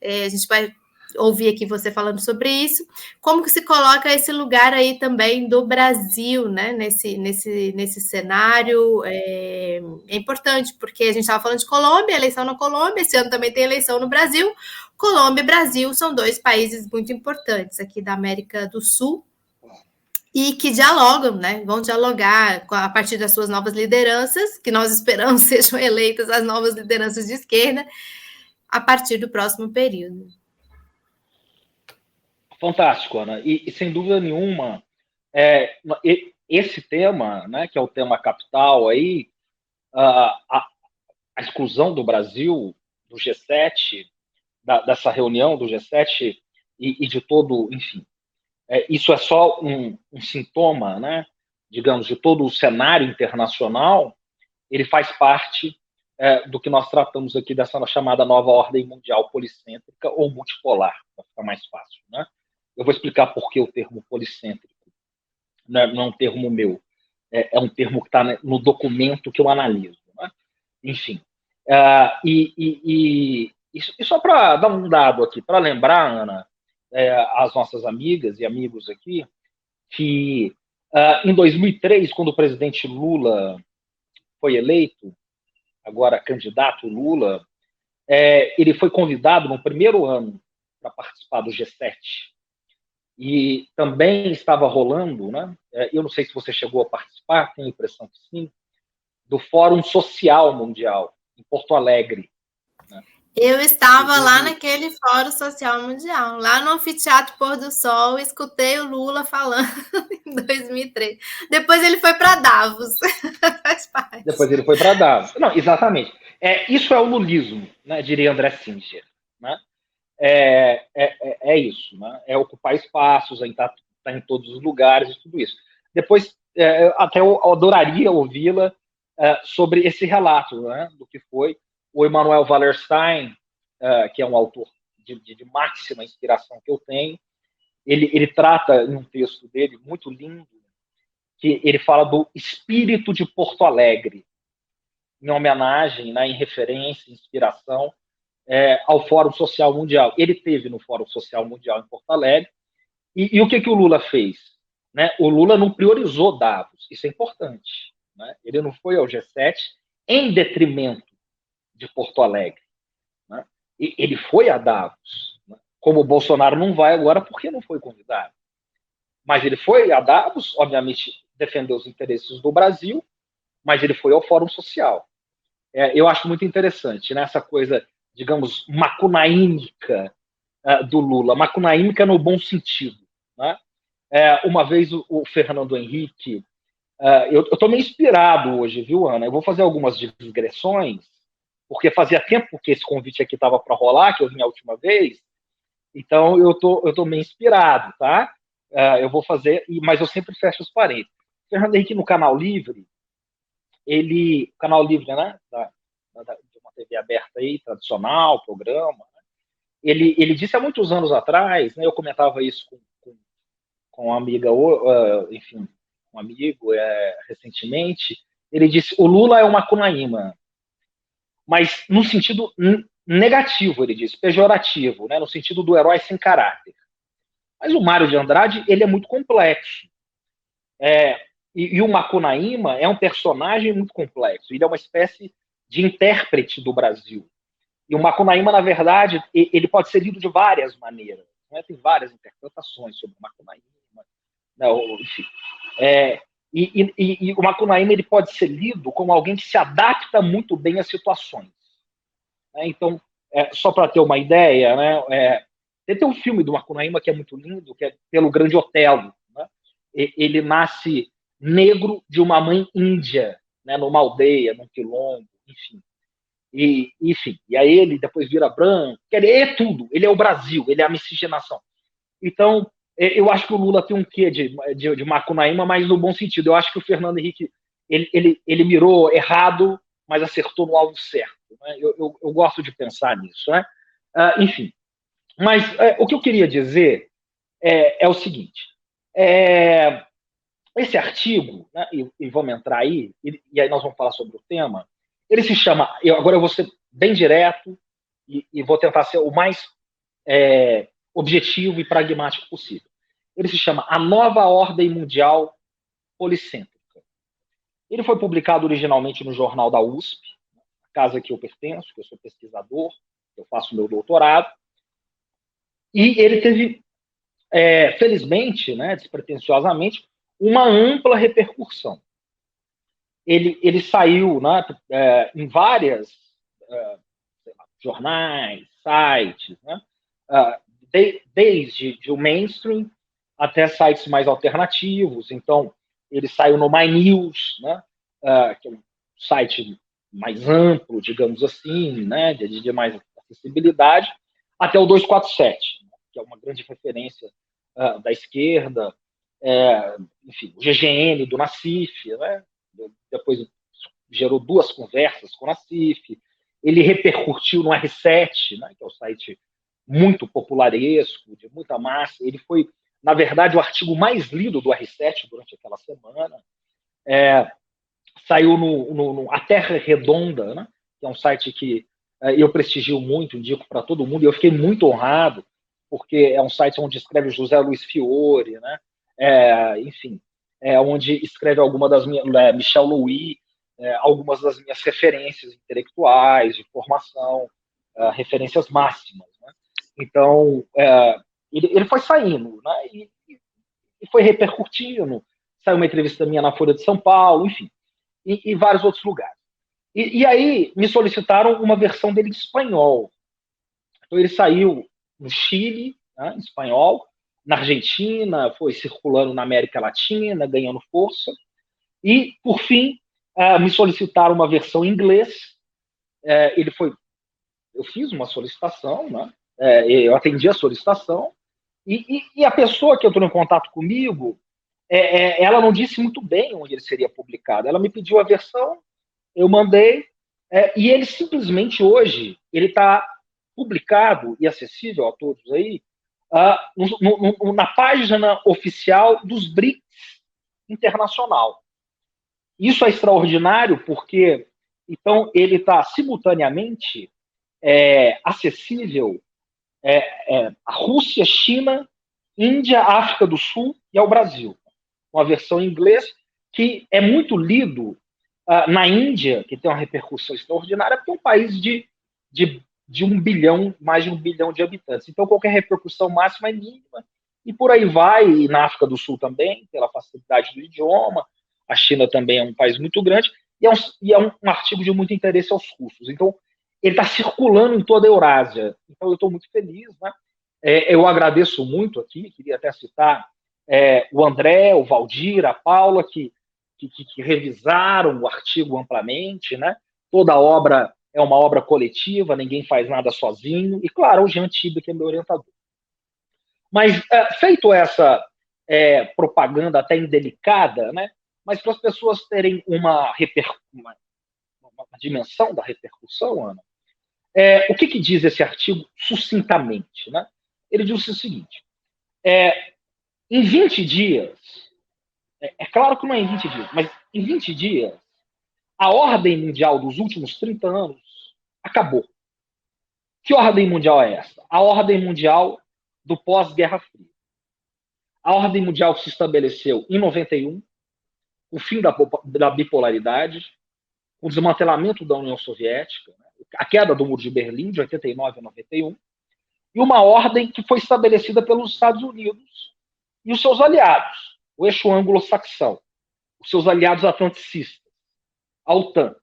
a gente vai ouvir aqui você falando sobre isso, como que se coloca esse lugar aí também do Brasil, né, nesse cenário, é importante, porque a gente estava falando de Colômbia, eleição na Colômbia, esse ano também tem eleição no Brasil, Colômbia e Brasil são dois países muito importantes aqui da América do Sul, e que dialogam, né? Vão dialogar a partir das suas novas lideranças, que nós esperamos sejam eleitas as novas lideranças de esquerda, a partir do próximo período.
Fantástico, Ana. E sem dúvida nenhuma, esse tema, né, que é o tema capital aí, a exclusão do Brasil do G7, dessa reunião do G7 e de todo, enfim, isso é só um sintoma, né, digamos, de todo o cenário internacional. Ele faz parte do que nós tratamos aqui dessa chamada nova ordem mundial policêntrica ou multipolar, para ficar mais fácil, né? Eu vou explicar por que o termo policêntrico, não é um termo meu, é um termo que está no documento que eu analiso, né? Enfim, e só para dar um dado aqui, para lembrar, Ana, as nossas amigas e amigos aqui, que em 2003, quando o presidente Lula foi eleito, agora candidato Lula, ele foi convidado no primeiro ano para participar do G7. E também estava rolando, né, eu não sei se você chegou a participar, tenho a impressão que sim, do Fórum Social Mundial, em Porto Alegre. Né?
Eu estava lá naquele Fórum Social Mundial, lá no Anfiteatro Pôr do Sol, escutei o Lula falando em 2003. Depois ele foi para Davos. Faz parte.
Depois ele foi para Davos. Não, exatamente. Isso é o lulismo, né, diria André Singer. Né? É isso. Né? É ocupar espaços, estar em todos os lugares e tudo isso. Depois, até eu adoraria ouvi-la sobre esse relato, né, do que foi. O Emanuel Wallerstein, que é um autor de máxima inspiração que eu tenho, ele trata em um texto dele muito lindo, que ele fala do espírito de Porto Alegre, em homenagem, né, em referência, inspiração ao Fórum Social Mundial. Ele teve no Fórum Social Mundial em Porto Alegre, e o que o Lula fez? Né? O Lula não priorizou Davos, isso é importante. Né? Ele não foi ao G7 em detrimento de Porto Alegre. Né? E ele foi a Davos. Né? Como o Bolsonaro não vai agora porque não foi convidado. Mas ele foi a Davos, obviamente defendeu os interesses do Brasil, mas ele foi ao Fórum Social. Eu acho muito interessante, né, essa coisa, digamos, macunaímica do Lula, macunaímica no bom sentido. Né? Uma vez o Fernando Henrique, eu estou meio inspirado hoje, viu, Ana? Eu vou fazer algumas digressões, porque fazia tempo que esse convite aqui estava para rolar, que eu vim a última vez, então eu tô meio inspirado, tá? Eu vou fazer, mas eu sempre fecho os parênteses. Fernando Henrique, no Canal Livre, Canal Livre, né? De uma TV aberta aí, tradicional, programa, né? Ele disse há muitos anos atrás, né? Eu comentava isso com uma amiga, enfim, um amigo, recentemente. Ele disse: o Lula é uma Macunaíma, mas no sentido negativo, ele disse, pejorativo, né? No sentido do herói sem caráter. Mas o Mário de Andrade, ele é muito complexo. E o Macunaíma é um personagem muito complexo. Ele é uma espécie de intérprete do Brasil. E o Macunaíma, na verdade, ele pode ser lido de várias maneiras. Né? Tem várias interpretações sobre o Macunaíma. Né? Enfim. E o Macunaíma ele pode ser lido como alguém que se adapta muito bem às situações. Né? Então, só para ter uma ideia, né? Tem um filme do Macunaíma que é muito lindo, que é Pelo Grande Otelo. Né? Ele nasce negro de uma mãe índia, né? Numa aldeia, num quilombo, enfim. E aí ele depois vira branco, ele é tudo, ele é o Brasil, ele é a miscigenação. Então, eu acho que o Lula tem um quê de Macunaíma, mas no bom sentido. Eu acho que o Fernando Henrique ele mirou errado, mas acertou no alvo certo. Né? Eu gosto de pensar nisso. Né? Enfim, mas o que eu queria dizer é o seguinte: esse artigo, né, e vamos entrar aí, e aí nós vamos falar sobre o tema, ele se chama, agora eu vou ser bem direto e vou tentar ser o mais objetivo e pragmático possível. Ele se chama A Nova Ordem Mundial Policêntrica. Ele foi publicado originalmente no jornal da USP, a casa que eu pertenço, que eu sou pesquisador, eu faço meu doutorado, e ele teve, felizmente, né, despretensiosamente, uma ampla repercussão. Ele saiu, né, em várias jornais, sites, né, desde o mainstream até sites mais alternativos. Então, ele saiu no My News, né, que é um site mais amplo, digamos assim, né, de mais acessibilidade, até o 247, que é uma grande referência da esquerda, enfim, o GGN do Nassif, né, depois gerou 2 conversas com o Nassif, ele repercutiu no R7, né, que é o site muito popularesco, de muita massa. Ele foi, na verdade, o artigo mais lido do R7 durante aquela semana. Saiu no A Terra Redonda, né, que é um site que eu prestigio muito, indico para todo mundo, e eu fiquei muito honrado, porque é um site onde escreve José Luiz Fiore, né, enfim, onde escreve alguma das minhas, Michel Louis, algumas das minhas referências intelectuais, de formação, referências máximas. Né? Então, ele foi saindo, né? E foi repercutindo. Saiu uma entrevista minha na Folha de São Paulo, enfim, e vários outros lugares. E aí me solicitaram uma versão dele em espanhol. Então ele saiu no Chile, né, em espanhol, na Argentina, foi circulando na América Latina, ganhando força. E, por fim, me solicitaram uma versão em inglês. Eu fiz uma solicitação, né? Eu atendi a solicitação, e a pessoa que entrou em contato comigo, ela não disse muito bem onde ele seria publicado. Ela me pediu a versão, eu mandei, e ele simplesmente hoje ele está publicado e acessível a todos aí na página oficial dos BRICS Internacional. Isso é extraordinário porque então ele está simultaneamente acessível à Rússia, China, Índia, África do Sul e ao Brasil. Uma versão em inglês que é muito lido na Índia, que tem uma repercussão extraordinária, porque é um país de 1 bilhão, mais de 1 bilhão de habitantes. Então, qualquer repercussão máxima é mínima. E por aí vai, e na África do Sul também, pela facilidade do idioma. A China também é um país muito grande, e é um artigo de muito interesse aos russos. Então, ele está circulando em toda a Eurásia. Então, eu estou muito feliz. Né? Eu agradeço muito aqui, queria até citar o André, o Valdir, a Paula, que revisaram o artigo amplamente. Né? Toda a obra é uma obra coletiva, ninguém faz nada sozinho, e claro, o Jean Tibe, que é meu orientador. Mas, feito essa propaganda até indelicada, né, mas para as pessoas terem uma dimensão da repercussão, Ana, o que diz esse artigo sucintamente? Né? Ele diz o seguinte, em 20 dias, claro que não é em 20 dias, mas em 20 dias, a ordem mundial dos últimos 30 anos acabou. Que ordem mundial é essa? A ordem mundial do pós-Guerra Fria. A ordem mundial se estabeleceu em 91, o fim da bipolaridade, o desmantelamento da União Soviética, a queda do Muro de Berlim, de 89 a 91, e uma ordem que foi estabelecida pelos Estados Unidos e os seus aliados, o eixo anglo-saxão, os seus aliados atlanticistas, a OTAN.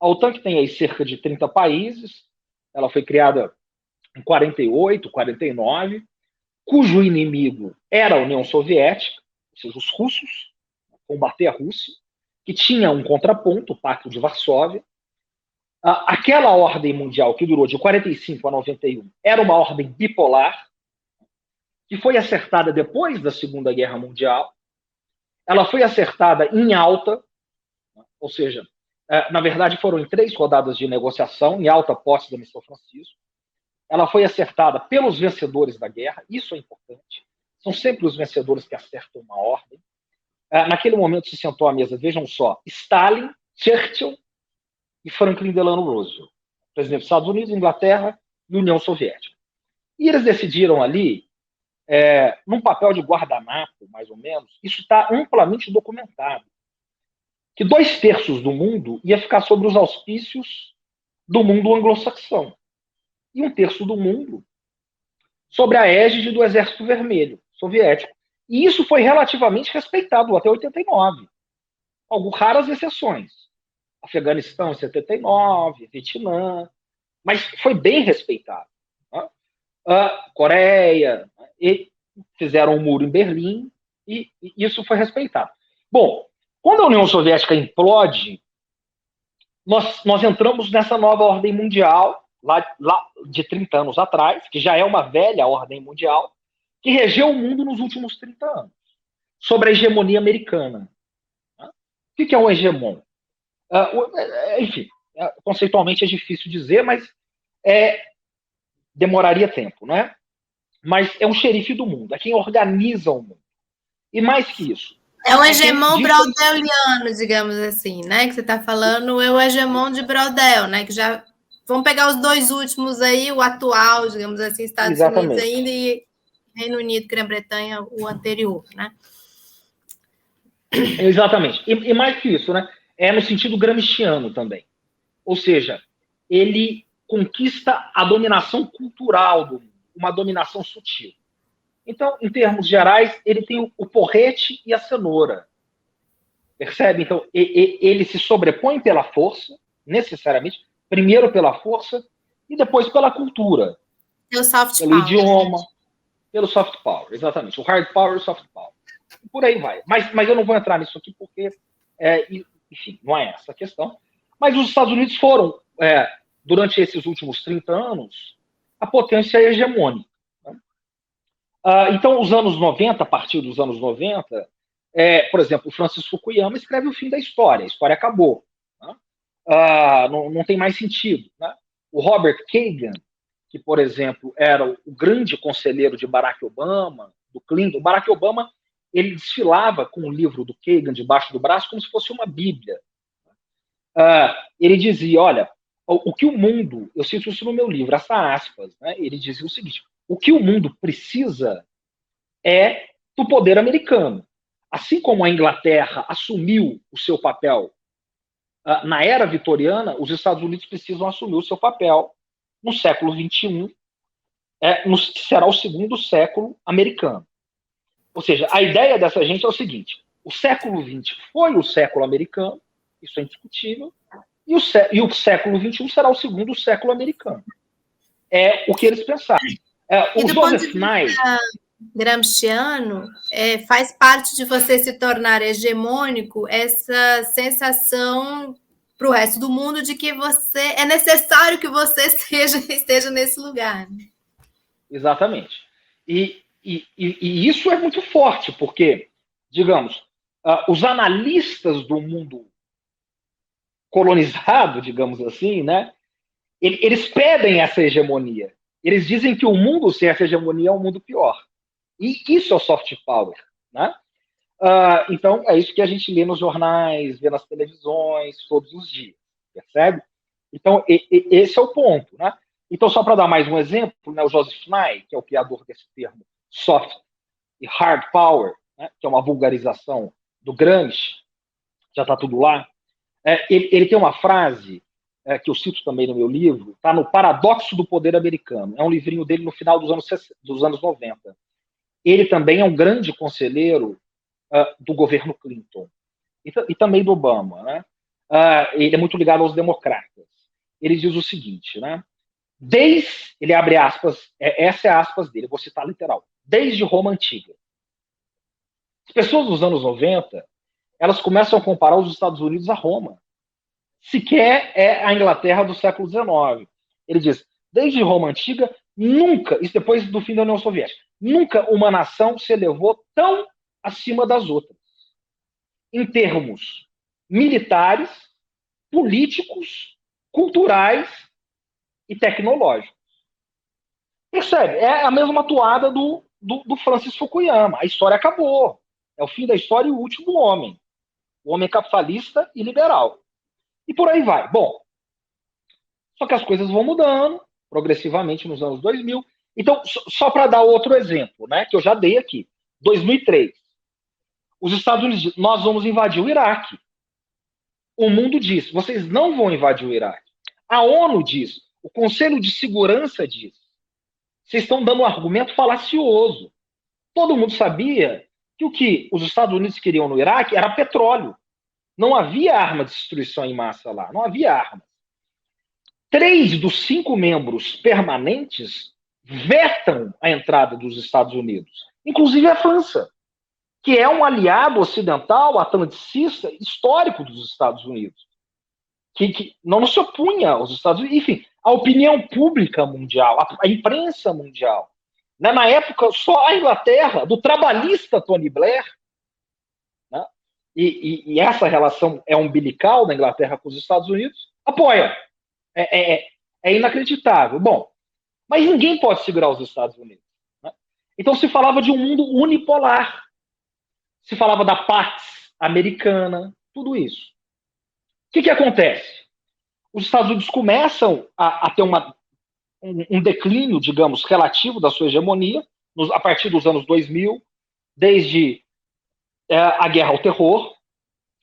A OTAN, que tem aí cerca de 30 países, ela foi criada em 48, 49, cujo inimigo era a União Soviética, ou seja, os russos, combater a Rússia, que tinha um contraponto, o Pacto de Varsóvia. Aquela ordem mundial que durou de 45 a 91 era uma ordem bipolar, que foi acertada depois da Segunda Guerra Mundial. Ela foi acertada em alta, ou seja, na verdade foram em 3 rodadas de negociação, em alta posse da São Francisco. Ela foi acertada pelos vencedores da guerra, isso é importante. São sempre os vencedores que acertam uma ordem. Naquele momento se sentou à mesa, vejam só, Stalin, Churchill e Franklin Delano Roosevelt, presidente dos Estados Unidos, Inglaterra e União Soviética. E eles decidiram ali, num papel de guardanapo, mais ou menos, isso está amplamente documentado, que 2/3 do mundo ia ficar sob os auspícios do mundo anglo-saxão e 1/3 do mundo sobre a égide do Exército Vermelho soviético. E isso foi relativamente respeitado até 89. Algumas raras exceções. Afeganistão em 79, Vietnã, mas foi bem respeitado. Né? Coreia, e fizeram um muro em Berlim, e isso foi respeitado. Bom, quando a União Soviética implode, nós entramos nessa nova ordem mundial, lá de 30 anos atrás, que já é uma velha ordem mundial, que regeu o mundo nos últimos 30 anos, sobre a hegemonia americana. O que é um hegemon? Enfim, conceitualmente é difícil dizer, mas demoraria tempo, não é? Mas é um xerife do mundo, é quem organiza o mundo. E mais que isso.
É o hegemon brodeliano, digamos assim, né? Que você está falando, é o hegemon de Brodel, né? Que já. Vamos pegar os 2 últimos aí, o atual, digamos assim, Estados
Exatamente.
Unidos ainda e Reino Unido, Grã-Bretanha, o anterior, né?
Exatamente. E mais que isso, né? É no sentido gramsciano também. Ou seja, ele conquista a dominação cultural do mundo, uma dominação sutil. Então, em termos gerais, ele tem o porrete e a cenoura. Percebe? Então, ele se sobrepõe pela força, necessariamente, primeiro pela força e depois pela cultura.
Pelo soft
pelo
power.
Idioma, pelo soft power, exatamente. O hard power e o soft power. E por aí vai. Mas eu não vou entrar nisso aqui porque, enfim, não é essa a questão. Mas os Estados Unidos foram, durante esses últimos 30 anos, a potência hegemônica. Então, os anos 90, a partir dos anos 90, por exemplo, o Francis Fukuyama escreve o fim da história. A história acabou. Né? Não tem mais sentido. Né? O Robert Kagan, que, por exemplo, era o grande conselheiro de Barack Obama, do Clinton. O Barack Obama, ele desfilava com o livro do Kagan debaixo do braço como se fosse uma bíblia. Ele dizia, olha, o que o mundo... Eu cito isso no meu livro, essa aspas. Né? Ele dizia o seguinte... O que o mundo precisa é do poder americano. Assim como a Inglaterra assumiu o seu papel na era vitoriana, os Estados Unidos precisam assumir o seu papel no século XXI, que será o segundo século americano. Ou seja, a ideia dessa gente é o seguinte, o século XX foi o século americano, isso é indiscutível, e o século XXI será o segundo século americano. É o que eles pensaram.
E do ponto de vista gramsciano, faz parte de você se tornar hegemônico essa sensação para o resto do mundo de que é necessário que você esteja nesse lugar.
Exatamente. E isso é muito forte, porque, digamos, os analistas do mundo colonizado, digamos assim, né, eles pedem essa hegemonia. Eles dizem que o mundo sem essa hegemonia é um mundo pior. E isso é o soft power, né? Então, é isso que a gente lê nos jornais, vê nas televisões, todos os dias, percebe? Então, esse é o ponto, né? Então, só para dar mais um exemplo, né, o Joseph Nye, que é o criador desse termo soft e hard power, né, que é uma vulgarização do Gramsci, já está tudo lá, ele tem uma frase que eu cito também no meu livro, está no Paradoxo do Poder Americano. É um livrinho dele no final dos anos 90. Ele também é um grande conselheiro do governo Clinton e também do Obama, né? Ele é muito ligado aos democratas. Ele diz o seguinte, né? Ele abre aspas, essa é a aspas dele, vou citar literal. Desde Roma Antiga. As pessoas dos anos 90, elas começam a comparar os Estados Unidos a Roma. Sequer é a Inglaterra do século XIX. Ele diz, desde Roma Antiga, nunca, isso depois do fim da União Soviética, nunca uma nação se elevou tão acima das outras. Em termos militares, políticos, culturais e tecnológicos. Percebe? É a mesma toada do Francis Fukuyama. A história acabou. É o fim da história e o último homem. O homem capitalista e liberal. E por aí vai. Bom, só que as coisas vão mudando progressivamente nos anos 2000. Então, só para dar outro exemplo, né, que eu já dei aqui. 2003. Os Estados Unidos dizem, nós vamos invadir o Iraque. O mundo diz, vocês não vão invadir o Iraque. A ONU diz, o Conselho de Segurança diz. Vocês estão dando um argumento falacioso. Todo mundo sabia que o que os Estados Unidos queriam no Iraque era petróleo. Não havia arma de destruição em massa lá, não havia arma. 3 dos 5 membros permanentes vetam a entrada dos Estados Unidos, inclusive a França, que é um aliado ocidental, atlanticista, histórico dos Estados Unidos, que não se opunha aos Estados Unidos. Enfim, a opinião pública mundial, a imprensa mundial. Né? Na época, só a Inglaterra, do trabalhista Tony Blair, né? e essa relação é umbilical da Inglaterra com os Estados Unidos, apoia. É inacreditável. Bom, mas ninguém pode segurar os Estados Unidos. Né? Então se falava de um mundo unipolar. Se falava da Pax americana, tudo isso. O que acontece? Os Estados Unidos começam a ter um declínio, digamos, relativo da sua hegemonia, a partir dos anos 2000, desde a guerra ao terror,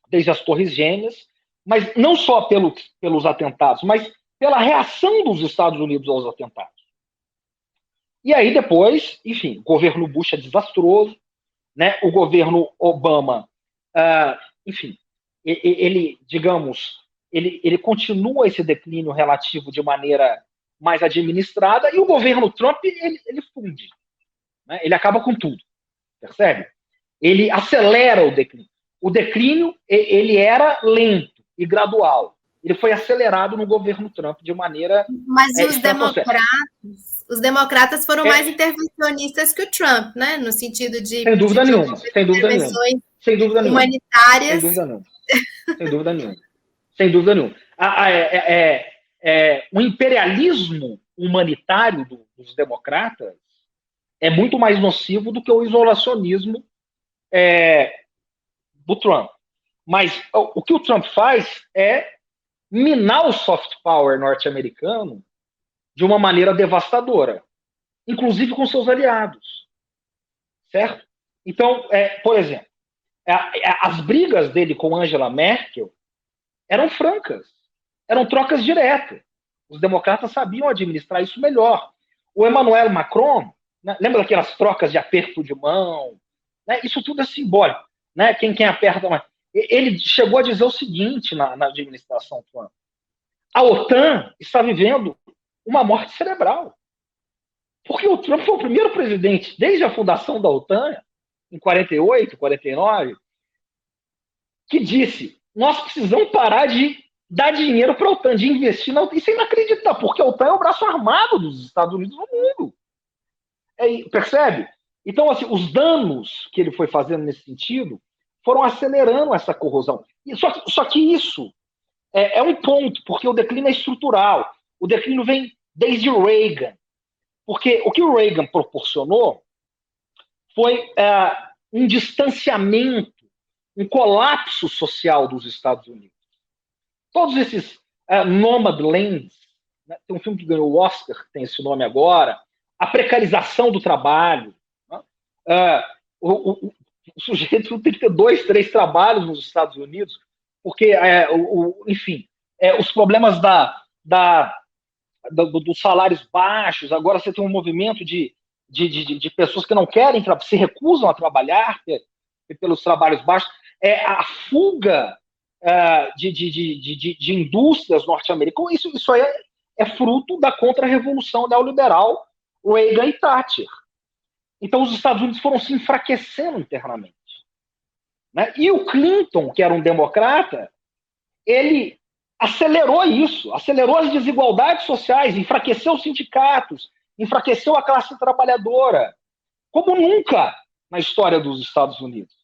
desde as Torres Gêmeas, mas não só pelos atentados, mas pela reação dos Estados Unidos aos atentados. E aí depois, enfim, o governo Bush é desastroso, né? O governo Obama, enfim, ele, digamos, ele continua esse declínio relativo de maneira mais administrada, e o governo Trump, ele funde. Né? Ele acaba com tudo, percebe? Ele acelera o declínio. O declínio, ele era lento e gradual. Ele foi acelerado no governo Trump de maneira...
Mas os democratas foram mais intervencionistas que o Trump, né? No sentido de...
Sem dúvida nenhuma. Sem dúvida nenhuma.
Sem dúvida nenhuma. Humanitárias.
Sem dúvida nenhuma. Sem dúvida nenhuma. Sem dúvida nenhuma. O imperialismo humanitário dos democratas é muito mais nocivo do que o isolacionismo do Trump. Mas o que o Trump faz é minar o soft power norte-americano de uma maneira devastadora, inclusive com seus aliados. Certo? Então, por exemplo, as brigas dele com Angela Merkel eram francas, eram trocas diretas. Os democratas sabiam administrar isso melhor. O Emmanuel Macron, né, lembra daquelas trocas de aperto de mão? Né, isso tudo é simbólico. Né, quem aperta mais. Ele chegou a dizer o seguinte na administração Trump: a OTAN está vivendo uma morte cerebral. Porque o Trump foi o primeiro presidente, desde a fundação da OTAN, em 48, 49, que disse: nós precisamos parar de dar dinheiro para a OTAN, de investir na OTAN. Isso é inacreditável, porque a OTAN é o braço armado dos Estados Unidos no mundo. Percebe? Então, assim, os danos que ele foi fazendo nesse sentido foram acelerando essa corrosão. Só que isso é um ponto, porque o declínio é estrutural. O declínio vem desde o Reagan. Porque o que o Reagan proporcionou foi um distanciamento, um colapso social dos Estados Unidos. Todos esses Nomadlands, né? Tem um filme que ganhou o Oscar, que tem esse nome agora, a precarização do trabalho. Né? O sujeito tem que ter 2, 3 trabalhos nos Estados Unidos, porque, enfim, os problemas dos salários baixos. Agora você tem um movimento de pessoas que não querem, se recusam a trabalhar pelos trabalhos baixos. A fuga de indústrias norte-americanas. Isso aí é fruto da contra-revolução neoliberal Reagan e Thatcher. Então, os Estados Unidos foram se enfraquecendo internamente. Né? E o Clinton, que era um democrata, ele acelerou isso, acelerou as desigualdades sociais, enfraqueceu os sindicatos, enfraqueceu a classe trabalhadora, como nunca na história dos Estados Unidos.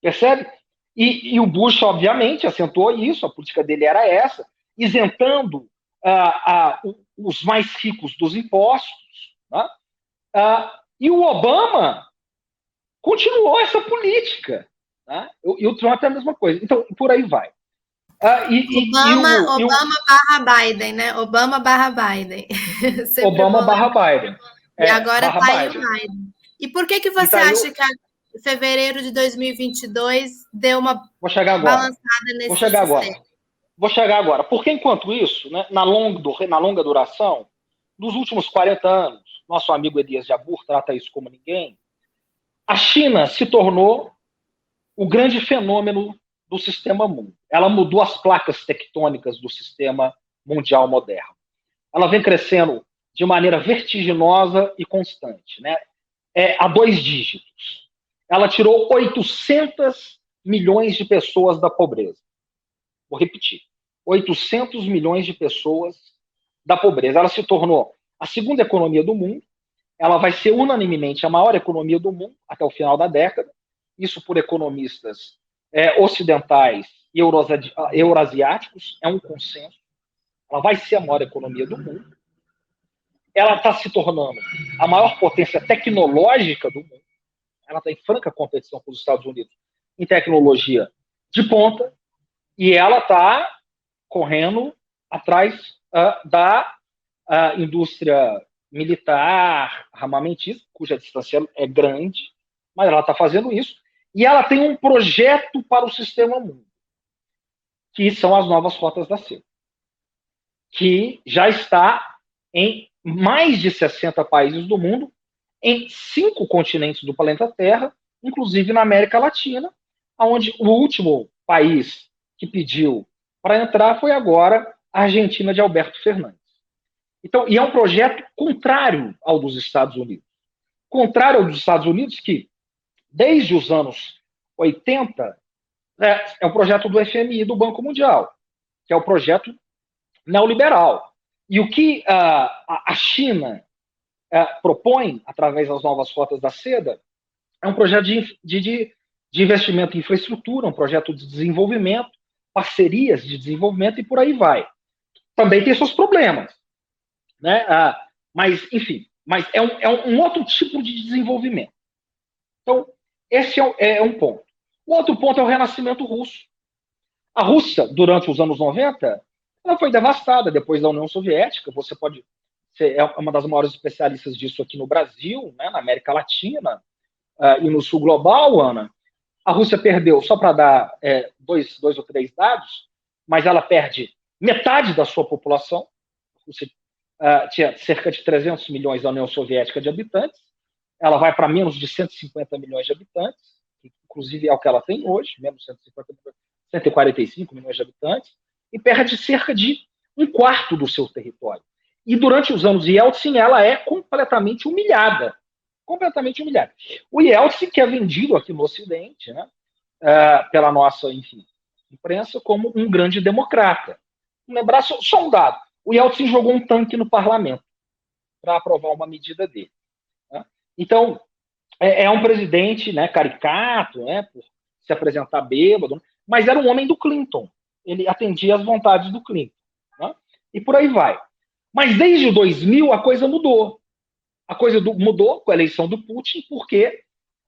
Percebe? E o Bush, obviamente, acentuou isso, a política dele era essa, isentando os mais ricos dos impostos. Né? E o Obama continuou essa política. Né? E o Trump é a mesma coisa. Então, por aí vai.
Obama barra Biden, né? Obama barra Biden.
Obama barra Biden.
E agora tá aí o Biden. E por que você acha que em fevereiro de 2022 deu uma balançada nesse sistema?
Vou chegar agora. Porque enquanto isso, né, na longa duração, nos últimos 40 anos, nosso amigo Elias Jabbour trata isso como ninguém, a China se tornou o grande fenômeno do sistema mundo. Ela mudou as placas tectônicas do sistema mundial moderno. Ela vem crescendo de maneira vertiginosa e constante, né? A 2 dígitos. Ela tirou 800 milhões de pessoas da pobreza. Vou repetir. 800 milhões de pessoas da pobreza. Ela se tornou a segunda economia do mundo. Ela vai ser unanimemente a maior economia do mundo até o final da década. Isso por economistas ocidentais e eurasiáticos, é um consenso. Ela vai ser a maior economia do mundo. Ela está se tornando a maior potência tecnológica do mundo. Ela está em franca competição com os Estados Unidos em tecnologia de ponta, e ela está correndo atrás da indústria militar, armamentista, cuja distância é grande, mas ela está fazendo isso. E ela tem um projeto para o sistema mundo, que são as novas rotas da seda, que já está em mais de 60 países do mundo, em 5 continentes do planeta Terra, inclusive na América Latina, onde o último país que pediu para entrar foi agora a Argentina de Alberto Fernandes. Então, e é um projeto contrário ao dos Estados Unidos. Contrário ao dos Estados Unidos, que desde os anos 80, é o projeto do FMI, do Banco Mundial, que é o projeto neoliberal. E o que a China propõe, através das novas rotas da seda, é um projeto de investimento em infraestrutura, um projeto de desenvolvimento, parcerias de desenvolvimento e por aí vai. Também tem seus problemas. Né? Mas, enfim, é um outro tipo de desenvolvimento. Então, esse é um ponto. O outro ponto é o renascimento russo. A Rússia, durante os anos 90, ela foi devastada depois da União Soviética. Você é uma das maiores especialistas disso aqui no Brasil, né, na América Latina e no sul global, Ana. A Rússia perdeu, só para dar dois ou três dados, mas ela perde metade da sua população. A Rússia tinha cerca de 300 milhões da União Soviética de habitantes. Ela vai para menos de 150 milhões de habitantes, que inclusive é o que ela tem hoje, menos 145 milhões de habitantes, e perde cerca de 1/4 do seu território. E durante os anos Yeltsin, ela é completamente humilhada. Completamente humilhada. O Yeltsin, que é vendido aqui no Ocidente, né, pela nossa, enfim, imprensa como um grande democrata. Lembrar só um dado. O Yeltsin jogou um tanque no parlamento para aprovar uma medida dele. Né? Então, é um presidente, né, caricato, né, por se apresentar bêbado, mas era um homem do Clinton. Ele atendia às vontades do Clinton. Né? E por aí vai. Mas desde 2000 a coisa mudou. A coisa mudou com a eleição do Putin, porque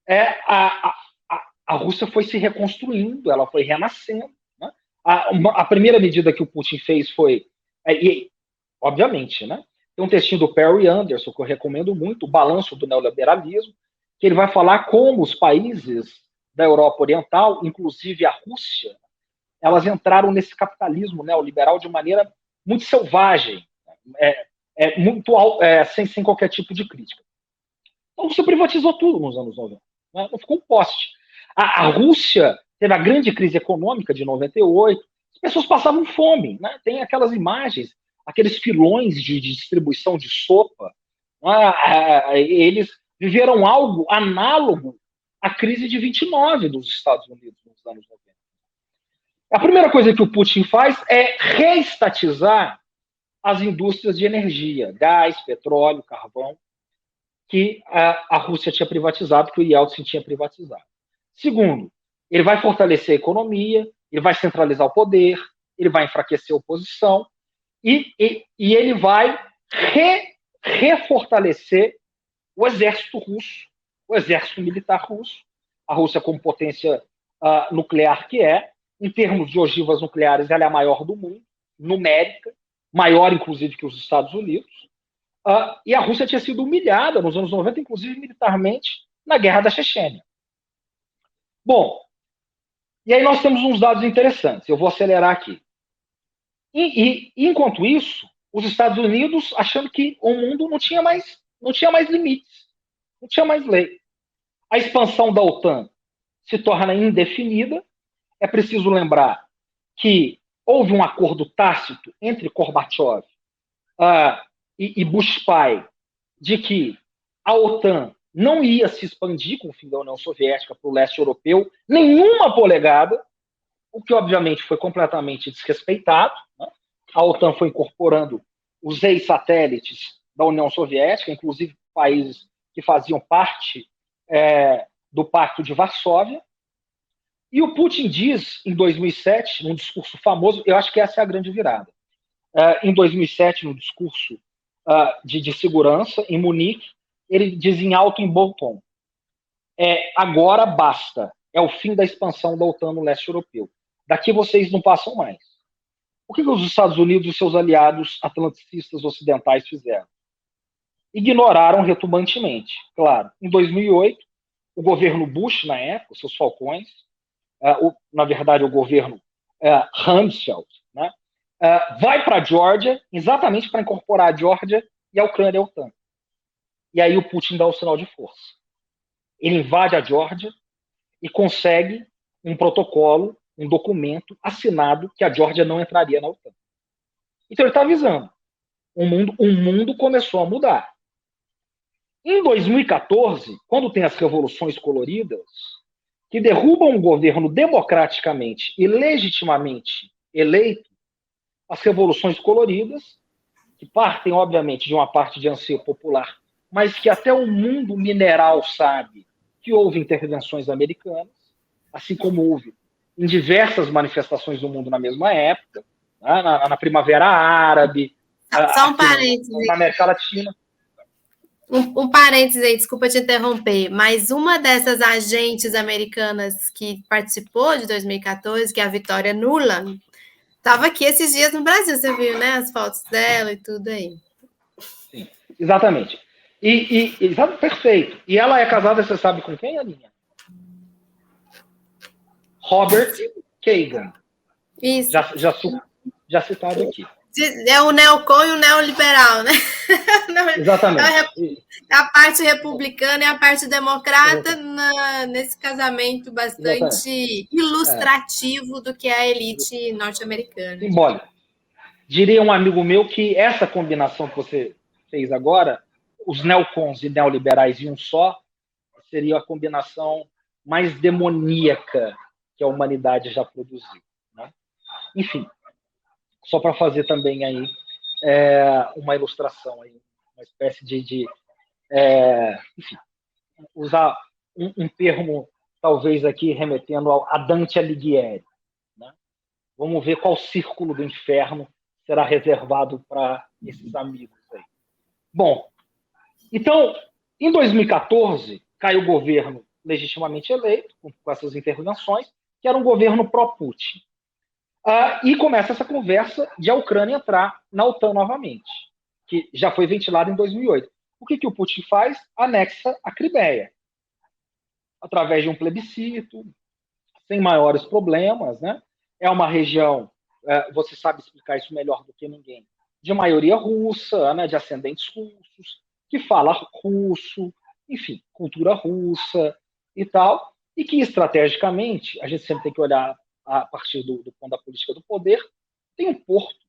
a Rússia foi se reconstruindo, ela foi renascendo. Né? A primeira medida que o Putin fez foi, obviamente, né? Tem um textinho do Perry Anderson, que eu recomendo muito, O Balanço do Neoliberalismo, que ele vai falar como os países da Europa Oriental, inclusive a Rússia, elas entraram nesse capitalismo neoliberal de maneira muito selvagem, muito sem qualquer tipo de crítica. Então, você privatizou tudo nos anos 90. Né? Não ficou um poste. A Rússia teve a grande crise econômica de 98, as pessoas passavam fome. Né? Tem aquelas imagens, aqueles filões de distribuição de sopa. Eles viveram algo análogo à crise de 29 dos Estados Unidos nos anos 90. A primeira coisa que o Putin faz é reestatizar as indústrias de energia, gás, petróleo, carvão, que a Rússia tinha privatizado, que o Yeltsin tinha privatizado. Segundo, ele vai fortalecer a economia, ele vai centralizar o poder, ele vai enfraquecer a oposição e ele vai refortalecer o exército russo, o exército militar russo. A Rússia, como potência nuclear que é, em termos de ogivas nucleares, ela é a maior do mundo, numérica, maior, inclusive, que os Estados Unidos. E a Rússia tinha sido humilhada nos anos 90, inclusive militarmente, na Guerra da Chechênia. Bom, e aí nós temos uns dados interessantes. Eu vou acelerar aqui. E enquanto isso, os Estados Unidos achando que o mundo não tinha mais limites, não tinha mais lei. A expansão da OTAN se torna indefinida. É preciso lembrar que houve um acordo tácito entre Gorbachev e Bush pai de que a OTAN não ia se expandir com o fim da União Soviética para o leste europeu, nenhuma polegada, o que obviamente foi completamente desrespeitado. Né? A OTAN foi incorporando os ex-satélites da União Soviética, inclusive países que faziam parte do Pacto de Varsóvia. E o Putin diz, em 2007, num discurso famoso, eu acho que essa é a grande virada, em 2007, no discurso de segurança, em Munique, ele diz em alto e em bom tom, agora basta, é o fim da expansão da OTAN no leste europeu. Daqui vocês não passam mais. O que os Estados Unidos e seus aliados atlanticistas ocidentais fizeram? Ignoraram retumbantemente. Claro, em 2008, o governo Bush, na época, seus falcões, na verdade, o governo Rumsfeld, né, vai para a Geórgia exatamente para incorporar a Geórgia e a Ucrânia à OTAN. E aí o Putin dá o sinal de força. Ele invade a Geórgia e consegue um protocolo, um documento assinado que a Geórgia não entraria na OTAN. Então ele está avisando. O mundo começou a mudar. Em 2014, quando tem as revoluções coloridas, que derrubam um governo democraticamente e legitimamente eleito, as revoluções coloridas, que partem, obviamente, de uma parte de anseio popular, mas que até o mundo mineral sabe que houve intervenções americanas, assim como houve em diversas manifestações do mundo na mesma época, na Primavera Árabe,
Só um parênteses.
Na América Latina.
Um parênteses aí, desculpa te interromper, mas uma dessas agentes americanas que participou de 2014, que é a Vitória Nuland, estava aqui esses dias no Brasil, você viu, né? As fotos dela e tudo aí.
Sim, exatamente. Perfeito. E ela é casada, você sabe com quem, Aninha? Robert Kagan.
Isso.
Já citado aqui.
É o neocon e o neoliberal, né?
Exatamente.
A parte republicana e a parte democrata nesse casamento bastante ilustrativo do que é a elite norte-americana.
Simbólico. Diria um amigo meu que essa combinação que você fez agora, os neocons e neoliberais em um só, seria a combinação mais demoníaca que a humanidade já produziu. enfim, só para fazer também aí uma ilustração, aí, uma espécie enfim, usar um termo, talvez aqui remetendo a Dante Alighieri. Né? Vamos ver qual círculo do inferno será reservado para esses amigos aí. Bom, então, em 2014, cai o governo legitimamente eleito, com essas intervenções, que era um governo pró-Putin. E começa essa conversa de a Ucrânia entrar na OTAN novamente, que já foi ventilada em 2008. O que o Putin faz? Anexa a Crimeia, através de um plebiscito, sem maiores problemas. Né? É uma região, você sabe explicar isso melhor do que ninguém, de maioria russa, né, de ascendentes russos, que fala russo, enfim, cultura russa e tal, e que estrategicamente, a gente sempre tem que olhar a partir do ponto da política do poder, tem um porto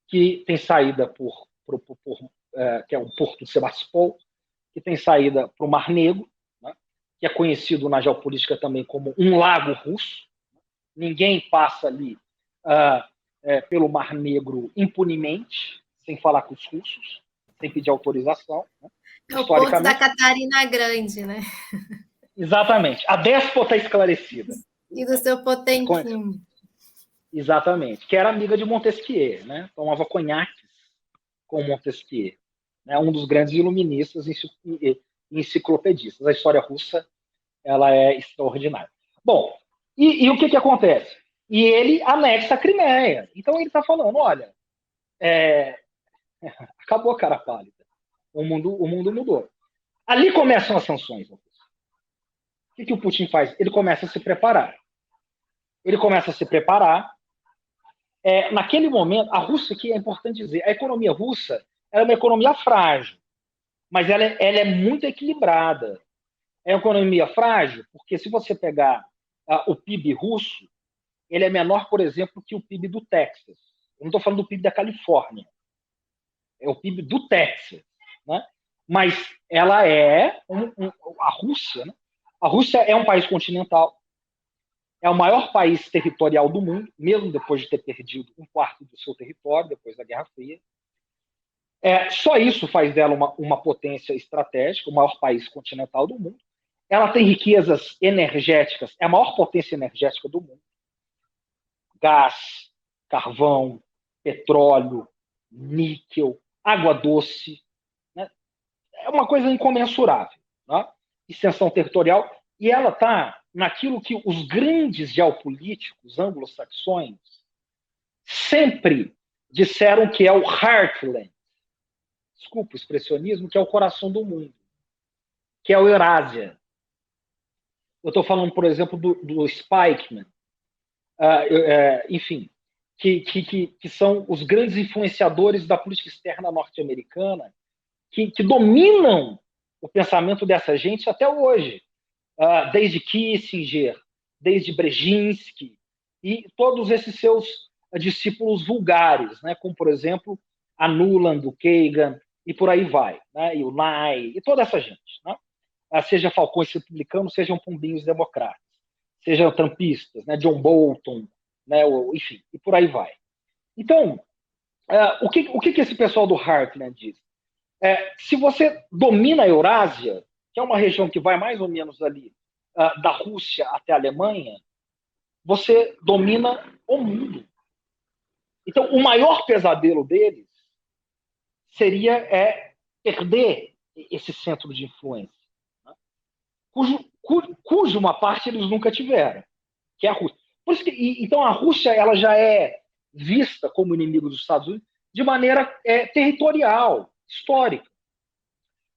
que tem saída que é o porto de Sebastopol, que tem saída para o Mar Negro, né, que é conhecido na geopolítica também como um lago russo. Ninguém passa ali pelo Mar Negro impunemente, sem falar com os russos, sem pedir autorização. Né?
É o porto da Catarina Grande, né?
Exatamente. A déspota esclarecida.
E do seu Potemkin.
Exatamente. Que era amiga de Montesquieu, né? Tomava conhaques com Montesquieu, né? Um dos grandes iluministas e enciclopedistas. A história russa ela é extraordinária. Bom, e o que acontece? E ele anexa a Crimeia. Então ele está falando, olha, acabou a cara pálida. O mundo mudou. Ali começam as sanções. O que o Putin faz? Ele começa a se preparar. Naquele momento, a Rússia, que é importante dizer, a economia russa é uma economia frágil, mas ela é muito equilibrada. É uma economia frágil porque se você pegar o PIB russo, ele é menor, por exemplo, que o PIB do Texas. Eu não estou falando do PIB da Califórnia. É o PIB do Texas. Né? Mas ela é a Rússia. Né? A Rússia é um país continental. É o maior país territorial do mundo, mesmo depois de ter perdido um quarto do seu território, depois da Guerra Fria. Só isso faz dela uma potência estratégica, o maior país continental do mundo. Ela tem riquezas energéticas, é a maior potência energética do mundo. Gás, carvão, petróleo, níquel, água doce. Né? É uma coisa incomensurável. Né? Extensão territorial. E ela está naquilo que os grandes geopolíticos anglo-saxões sempre disseram que é o heartland. Desculpa o expressionismo, que é o coração do mundo, que é a Eurásia. Eu estou falando, por exemplo, do Spikeman, enfim, que são os grandes influenciadores da política externa norte-americana, que dominam o pensamento dessa gente até hoje, desde Kissinger, desde Brzezinski, e todos esses seus discípulos vulgares, né, como, por exemplo, a Nuland, o Kagan, e por aí vai, né, e o Nye, e toda essa gente, né? Seja falcões republicanos, sejam pombinhos democratas, sejam trumpistas, né, John Bolton, né, enfim, e por aí vai. Então, o que esse pessoal do Heartland diz? Se você domina a Eurásia, que é uma região que vai mais ou menos ali da Rússia até a Alemanha, você domina o mundo. Então, o maior pesadelo deles seria perder esse centro de influência, né? cujo uma parte eles nunca tiveram, que é a Rússia. Por isso então, a Rússia ela já é vista como inimigo dos Estados Unidos de maneira territorial, histórica.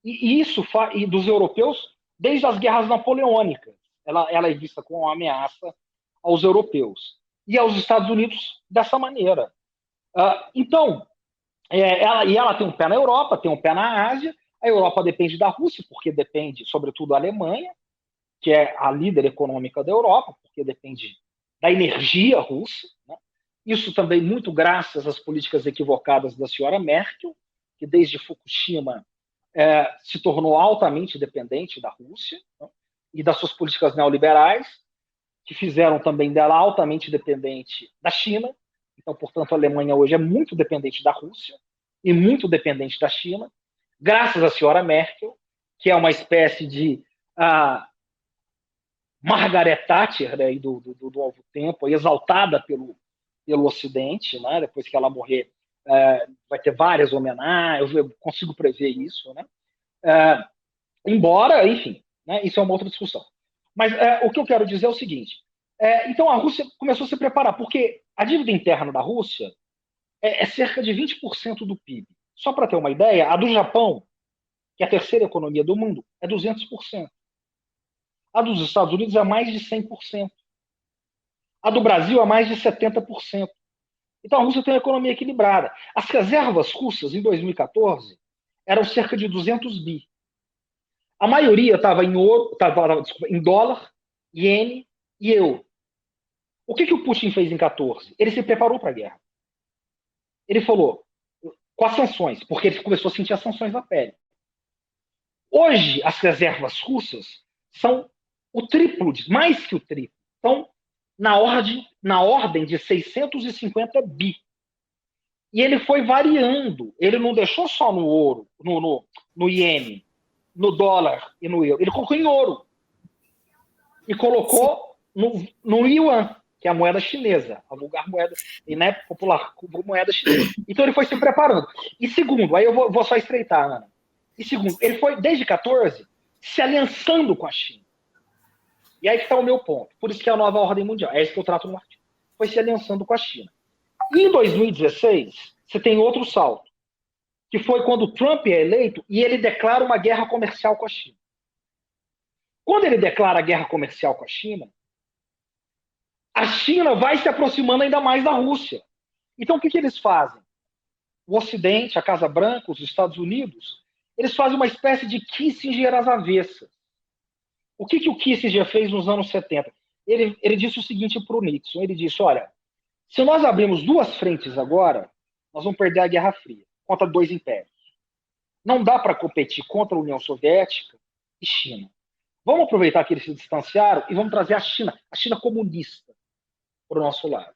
E isso e dos europeus desde as guerras napoleônicas. Ela é vista como uma ameaça aos europeus. E aos Estados Unidos dessa maneira. Então, ela tem um pé na Europa, tem um pé na Ásia. A Europa depende da Rússia, porque depende, sobretudo, da Alemanha, que é a líder econômica da Europa, porque depende da energia russa. Né? Isso também muito graças às políticas equivocadas da senhora Merkel, que desde Fukushima se tornou altamente dependente da Rússia, né? E das suas políticas neoliberais, que fizeram também dela altamente dependente da China, Então, portanto, a Alemanha hoje é muito dependente da Rússia e muito dependente da China, graças à senhora Merkel, que é uma espécie de Margaret Thatcher, né, do novo tempo, exaltada pelo Ocidente, né? Depois que ela morrer, vai ter várias homenagens, eu consigo prever isso, né? Embora, enfim, né, isso é uma outra discussão. Mas o que eu quero dizer é o seguinte, então a Rússia começou a se preparar, porque a dívida interna da Rússia é cerca de 20% do PIB. Só para ter uma ideia, a do Japão, que é a terceira economia do mundo, é 200%. A dos Estados Unidos é mais de 100%. A do Brasil é mais de 70%. Então a Rússia tem uma economia equilibrada. As reservas russas, em 2014, eram cerca de 200 bi. A maioria estava em ouro, em dólar, iene e euro. O que o Putin fez em 2014? Ele se preparou para a guerra. Ele falou, com as sanções, porque ele começou a sentir as sanções na pele. Hoje, as reservas russas são o triplo, mais que o triplo. Então, na ordem de 650 bi. E ele foi variando. Ele não deixou só no ouro, no iene, no dólar e no euro. Ele colocou em ouro. E colocou no yuan, que é a moeda chinesa, a vulgar moeda, e né, popular moeda chinesa. Então ele foi se preparando. E segundo, aí eu vou só estreitar, Ana. E segundo, ele foi, desde 14, se aliançando com a China. E aí que está o meu ponto. Por isso que é a nova ordem mundial. É isso que eu trato no artigo. Foi se aliançando com a China. E em 2016, você tem outro salto, que foi quando Trump é eleito e ele declara uma guerra comercial com a China. Quando ele declara a guerra comercial com a China vai se aproximando ainda mais da Rússia. Então, o que eles fazem? O Ocidente, a Casa Branca, os Estados Unidos, eles fazem uma espécie de Kissinger às avessas. O que o Kissinger fez nos anos 70? Ele disse o seguinte para o Nixon, ele disse, olha, se nós abrirmos duas frentes agora, nós vamos perder a Guerra Fria contra dois impérios. Não dá para competir contra a União Soviética e China. Vamos aproveitar que eles se distanciaram e vamos trazer a China comunista, para o nosso lado.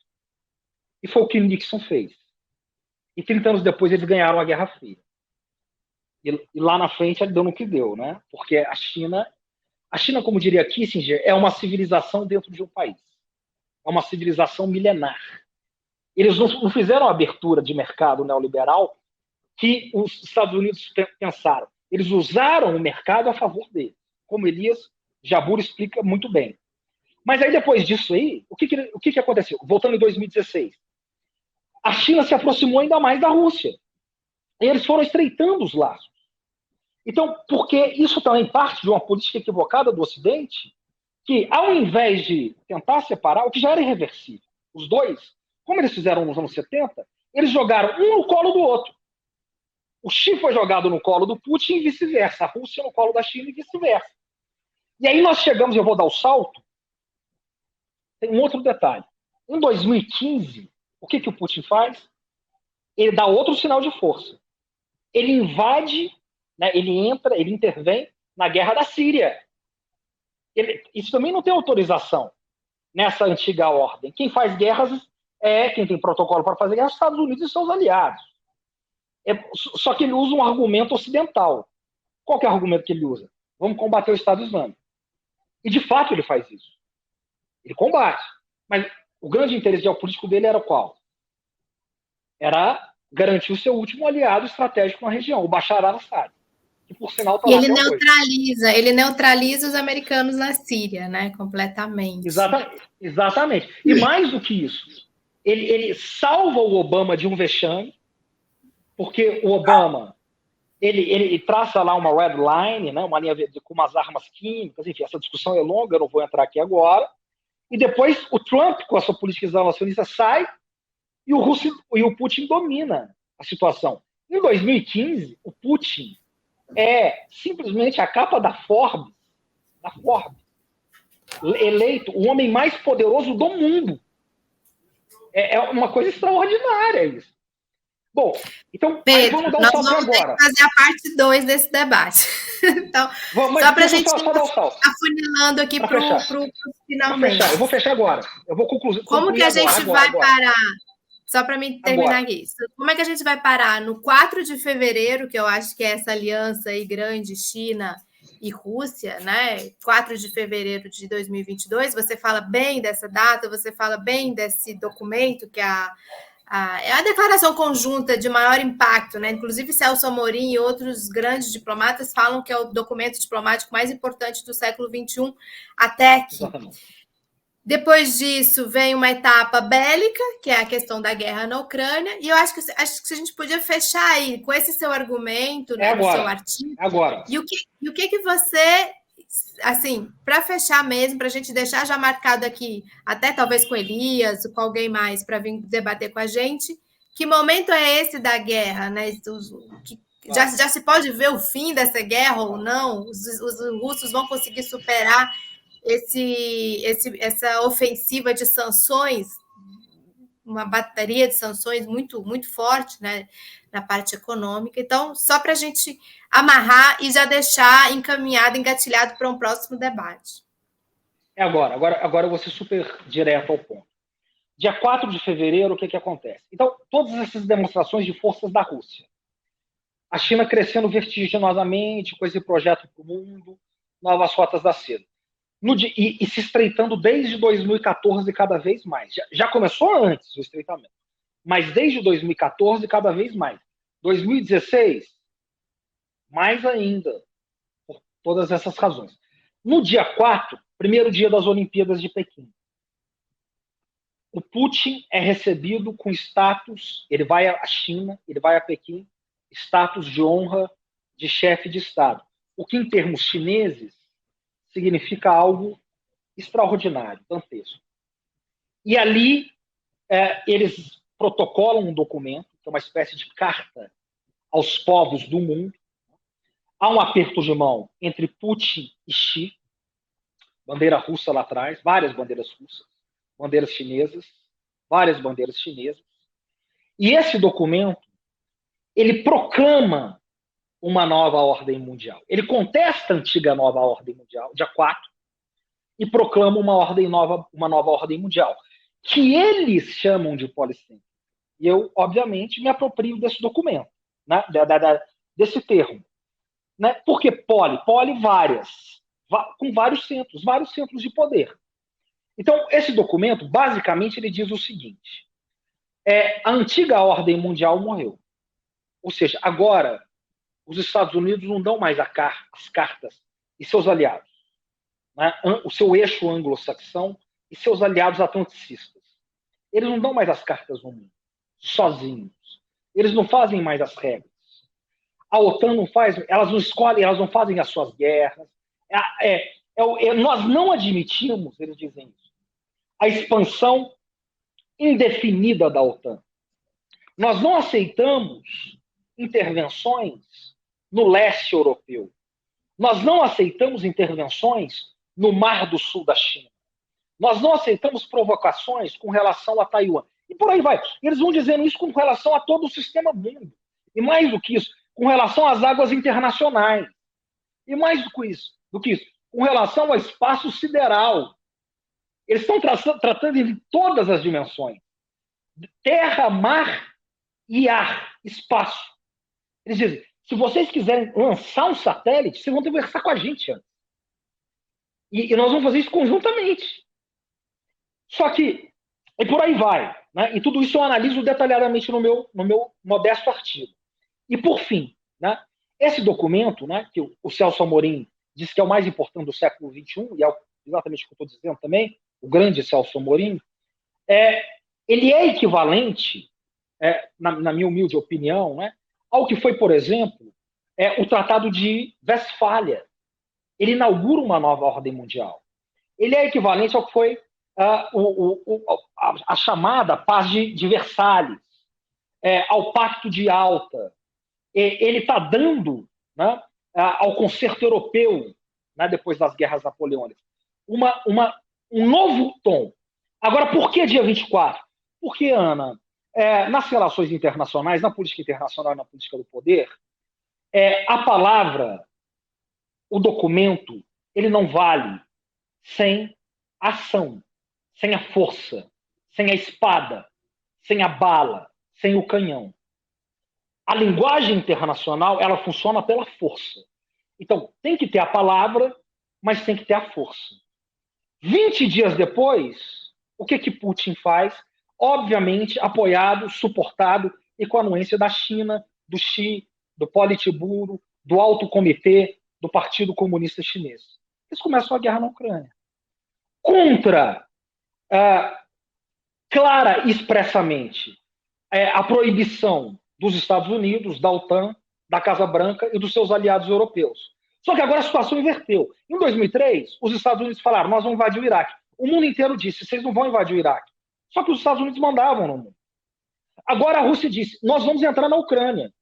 E foi o que Nixon fez. E 30 anos depois eles ganharam a Guerra Fria. E lá na frente deu no que deu, né? Porque a China, como diria Kissinger, é uma civilização dentro de um país. É uma civilização milenar. Eles não fizeram a abertura de mercado neoliberal que os Estados Unidos pensaram. Eles usaram o mercado a favor deles, como Elias Jabbour explica muito bem. Mas aí, depois disso aí, o que aconteceu? Voltando em 2016, a China se aproximou ainda mais da Rússia. E eles foram estreitando os laços. Então, porque isso também parte de uma política equivocada do Ocidente, que, ao invés de tentar separar, o que já era irreversível, os dois, como eles fizeram nos anos 70, eles jogaram um no colo do outro. O Xi foi jogado no colo do Putin e vice-versa, a Rússia no colo da China e vice-versa. E aí nós chegamos, eu vou dar o salto, tem um outro detalhe. Em 2015, o que o Putin faz? Ele dá outro sinal de força. Ele invade, né, ele intervém na guerra da Síria. Isso também não tem autorização nessa antiga ordem. Quem faz guerras quem tem protocolo para fazer guerra, os Estados Unidos e seus aliados. Só que ele usa um argumento ocidental. Qual que é o argumento que ele usa? Vamos combater o Estado Islâmico. E, de fato, ele faz isso. Ele combate. Mas o grande interesse geopolítico dele era qual? Era garantir o seu último aliado estratégico na região, o Bashar al-Assad. Que, por sinal, está lá até
ele neutraliza os americanos na Síria, né? Completamente.
Exatamente. E mais do que isso, ele salva o Obama de um vexame, porque o Obama ele traça lá uma red line, né, uma linha com umas armas químicas, enfim, essa discussão é longa, eu não vou entrar aqui agora. E depois o Trump, com a sua política isolacionista, sai e o Putin domina a situação. Em 2015, o Putin é simplesmente a capa da Forbes, eleito o homem mais poderoso do mundo. É uma coisa extraordinária isso. Bom, então
Pedro, vamos dar um salto agora. Fazer a parte 2 desse debate. Então, só para a gente afunilando aqui para o finalmente.
Eu vou fechar agora. Eu vou concluir.
Como que a gente vai parar? só para mim terminar aqui, como é que a gente vai parar no 4 de fevereiro, que eu acho que é essa aliança aí grande, China e Rússia, né? 4 de fevereiro de 2022, você fala bem dessa data, você fala bem desse documento, que é a declaração conjunta de maior impacto, né? Inclusive Celso Amorim e outros grandes diplomatas falam que é o documento diplomático mais importante do século XXI até aqui. Exatamente. Depois disso, vem uma etapa bélica, que é a questão da guerra na Ucrânia, e eu acho que a gente podia fechar aí com esse seu argumento, né, no seu artigo.
Agora.
E o que você, assim, para fechar mesmo, para a gente deixar já marcado aqui, até talvez com Elias, com alguém mais, para vir debater com a gente, que momento é esse da guerra, né? Já se pode ver o fim dessa guerra ou não? Os russos vão conseguir superar essa ofensiva de sanções, uma bateria de sanções muito, muito forte, né, na parte econômica. Então, só para a gente amarrar e já deixar encaminhado, engatilhado para um próximo debate.
Agora eu vou ser super direto ao ponto. Dia 4 de fevereiro, o que acontece? Então, todas essas demonstrações de forças da Rússia. A China crescendo vertiginosamente com esse projeto para o mundo, novas rotas da seda. E se estreitando desde 2014 cada vez mais. Já começou antes o estreitamento, mas desde 2014 cada vez mais. 2016, mais ainda, por todas essas razões. No dia 4, primeiro dia das Olimpíadas de Pequim, o Putin é recebido com status, ele vai à China, ele vai a Pequim, status de honra de chefe de Estado. O que, em termos chineses, significa algo extraordinário, dantesco. E ali eles protocolam um documento, que é uma espécie de carta aos povos do mundo. Há um aperto de mão entre Putin e Xi, bandeira russa lá atrás, várias bandeiras russas, bandeiras chinesas, várias bandeiras chinesas. E esse documento, ele proclama uma nova ordem mundial. Ele contesta a antiga nova ordem mundial, dia 4, e proclama uma nova ordem mundial, que eles chamam de policêntrica. E eu, obviamente, me aproprio desse documento, né, desse termo. Né? Porque poli várias, com vários centros de poder. Então, esse documento, basicamente, ele diz o seguinte: a antiga ordem mundial morreu. Ou seja, agora, os Estados Unidos não dão mais as cartas e seus aliados, né? O seu eixo anglo-saxão e seus aliados atlanticistas. Eles não dão mais as cartas no mundo, sozinhos. Eles não fazem mais as regras. A OTAN não faz, elas não escolhem, elas não fazem as suas guerras. Nós não admitimos, eles dizem isso, a expansão indefinida da OTAN. Nós não aceitamos intervenções no leste europeu. Nós não aceitamos intervenções no Mar do Sul da China. Nós não aceitamos provocações com relação a Taiwan. E por aí vai. Eles vão dizendo isso com relação a todo o sistema mundo. E mais do que isso, com relação às águas internacionais. E mais do que isso, com relação ao espaço sideral. Eles estão tratando de todas as dimensões. Terra, mar e ar, espaço. Eles dizem, se vocês quiserem lançar um satélite, vocês vão ter que conversar com a gente antes. E nós vamos fazer isso conjuntamente. Só que, e por aí vai. Né? E tudo isso eu analiso detalhadamente no meu modesto artigo. E, por fim, né, esse documento, né, que o Celso Amorim diz que é o mais importante do século XXI, e é exatamente o que eu estou dizendo também, o grande Celso Amorim, ele é equivalente, na minha humilde opinião, né, ao que foi, por exemplo, o Tratado de Westfália. Ele inaugura uma nova ordem mundial. Ele é equivalente ao que foi a chamada Paz de Versalhes, ao Pacto de Alta. Ele está dando, né, ao concerto europeu, né, depois das guerras napoleônicas, um novo tom. Agora, por que dia 24? Porque, Ana, nas relações internacionais, na política internacional e na política do poder, a palavra, o documento, ele não vale sem ação, sem a força, sem a espada, sem a bala, sem o canhão. A linguagem internacional, ela funciona pela força. Então, tem que ter a palavra, mas tem que ter a força. 20 dias depois, o que Putin faz? Obviamente, apoiado, suportado e com a anuência da China, do Xi, do Politburo, do Alto Comitê, do Partido Comunista Chinês. Eles começam a guerra na Ucrânia. Contra, clara e expressamente, a proibição dos Estados Unidos, da OTAN, da Casa Branca e dos seus aliados europeus. Só que agora a situação inverteu. Em 2003, os Estados Unidos falaram, nós vamos invadir o Iraque. O mundo inteiro disse, vocês não vão invadir o Iraque. Só que os Estados Unidos mandavam no mundo. Agora a Rússia disse, nós vamos entrar na Ucrânia.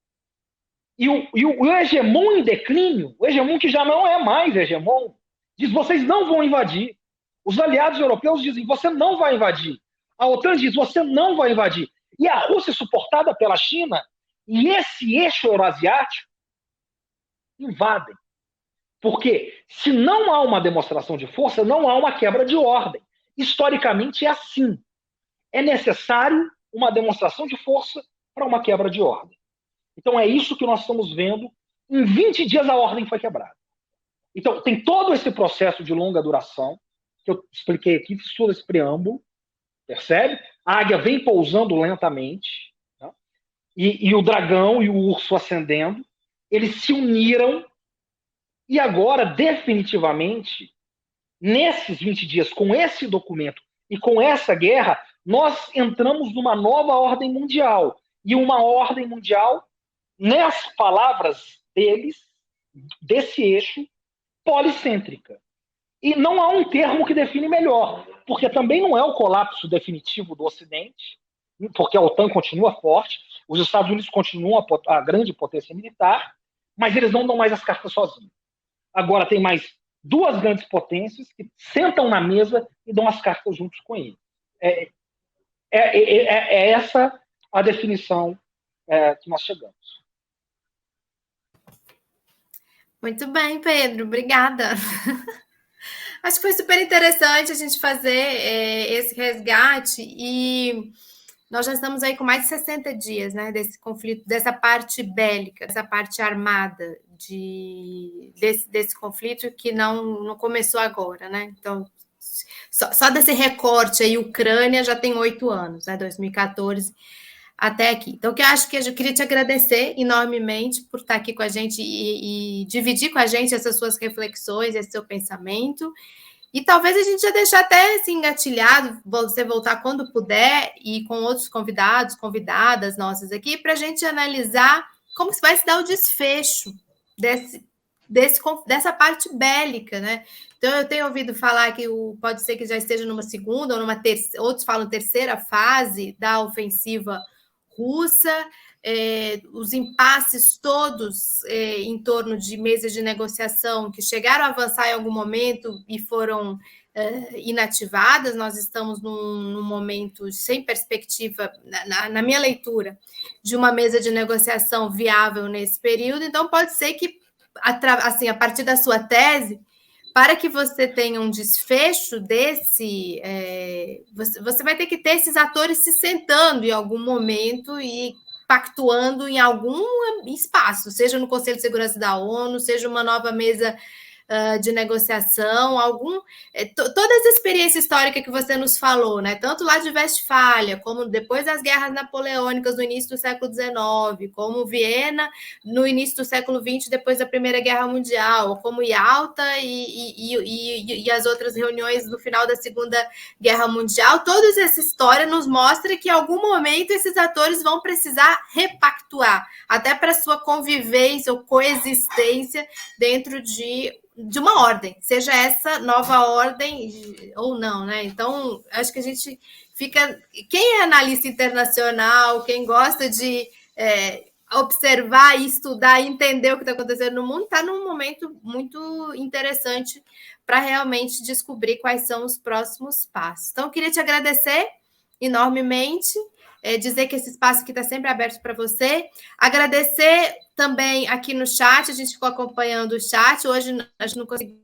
E o hegemon em declínio, o hegemon que já não é mais hegemon, diz, vocês não vão invadir. Os aliados europeus dizem, você não vai invadir. A OTAN diz, você não vai invadir. E a Rússia, suportada pela China, e esse eixo euroasiático, invadem. Porque se não há uma demonstração de força, não há uma quebra de ordem. Historicamente é assim. É necessário uma demonstração de força para uma quebra de ordem. Então é isso que nós estamos vendo. Em 20 dias a ordem foi quebrada. Então tem todo esse processo de longa duração, que eu expliquei aqui, fiz todo esse preâmbulo, percebe? A águia vem pousando lentamente, né? E o dragão e o urso ascendendo, eles se uniram. E agora, definitivamente, nesses 20 dias, com esse documento e com essa guerra, nós entramos numa nova ordem mundial. E uma ordem mundial, nas palavras deles, desse eixo, policêntrica. E não há um termo que define melhor, porque também não é o colapso definitivo do Ocidente, porque a OTAN continua forte, os Estados Unidos continuam a grande potência militar, mas eles não dão mais as cartas sozinhos. Agora tem mais duas grandes potências que sentam na mesa e dão as cartas juntos com ele. É essa a definição que nós chegamos.
Muito bem, Pedro. Obrigada. Acho que foi super interessante a gente fazer esse resgate e nós já estamos aí com mais de 60 dias, né, desse conflito, dessa parte bélica, dessa parte armada desse conflito que não começou agora, né? Então, só desse recorte aí, Ucrânia já tem 8 anos, né, 2014 até aqui. Então, que eu acho que eu queria te agradecer enormemente por estar aqui com a gente e dividir com a gente essas suas reflexões, esse seu pensamento. E talvez a gente já deixe até assim, engatilhado, você voltar quando puder e com outros convidados, convidadas nossas aqui, para a gente analisar como vai se dar o desfecho dessa parte bélica, né? Então, eu tenho ouvido falar que pode ser que já esteja numa segunda ou numa terceira, outros falam terceira fase da ofensiva russa, os impasses todos em torno de mesas de negociação que chegaram a avançar em algum momento e foram inativadas. Nós estamos num momento sem perspectiva, na minha leitura, de uma mesa de negociação viável nesse período. Então, pode ser que, assim, a partir da sua tese, para que você tenha um desfecho desse, você vai ter que ter esses atores se sentando em algum momento e pactuando em algum espaço, seja no Conselho de Segurança da ONU, seja uma nova mesa de negociação, toda essa experiência histórica que você nos falou, né? Tanto lá de Westfália, como depois das guerras napoleônicas no início do século XIX, como Viena no início do século XX, depois da Primeira Guerra Mundial, como Yalta e as outras reuniões no final da Segunda Guerra Mundial, toda essa história nos mostra que em algum momento esses atores vão precisar repactuar, até para sua convivência ou coexistência dentro de uma ordem, seja essa nova ordem ou não, né? Então, acho que a gente fica... Quem é analista internacional, quem gosta de observar e estudar e entender o que está acontecendo no mundo, está num momento muito interessante para realmente descobrir quais são os próximos passos. Então, eu queria te agradecer enormemente, dizer que esse espaço aqui está sempre aberto para você. Agradecer também aqui no chat, a gente ficou acompanhando o chat, hoje a gente não conseguiu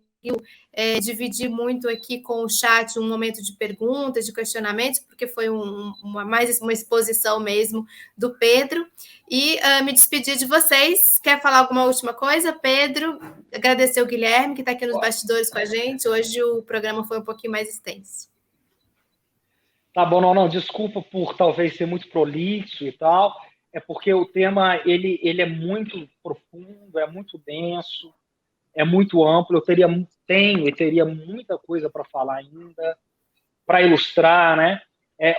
dividir muito aqui com o chat um momento de perguntas, de questionamentos, porque foi mais uma exposição mesmo do Pedro. E me despedir de vocês. Quer falar alguma última coisa, Pedro? Agradecer o Guilherme, que está aqui nos bastidores com a gente. Hoje o programa foi um pouquinho mais extenso.
Tá bom, não, desculpa por talvez ser muito prolixo e tal, é porque o tema ele é muito profundo, é muito denso, é muito amplo, eu teria muita coisa para falar ainda, para ilustrar, né?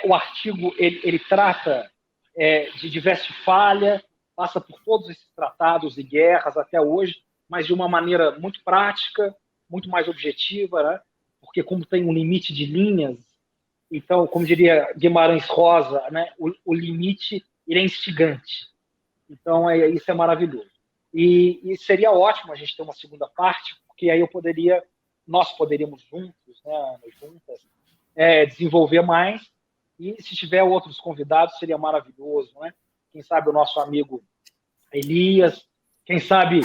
O artigo, ele trata de diversa falha, passa por todos esses tratados e guerras até hoje, mas de uma maneira muito prática, muito mais objetiva, né? Porque como tem um limite de linhas, então, como diria Guimarães Rosa, né? O limite ele é instigante. Então, isso é maravilhoso. E seria ótimo a gente ter uma segunda parte, porque aí nós poderíamos juntos, né, juntas, desenvolver mais. E se tiver outros convidados, seria maravilhoso, né? Quem sabe o nosso amigo Elias, quem sabe,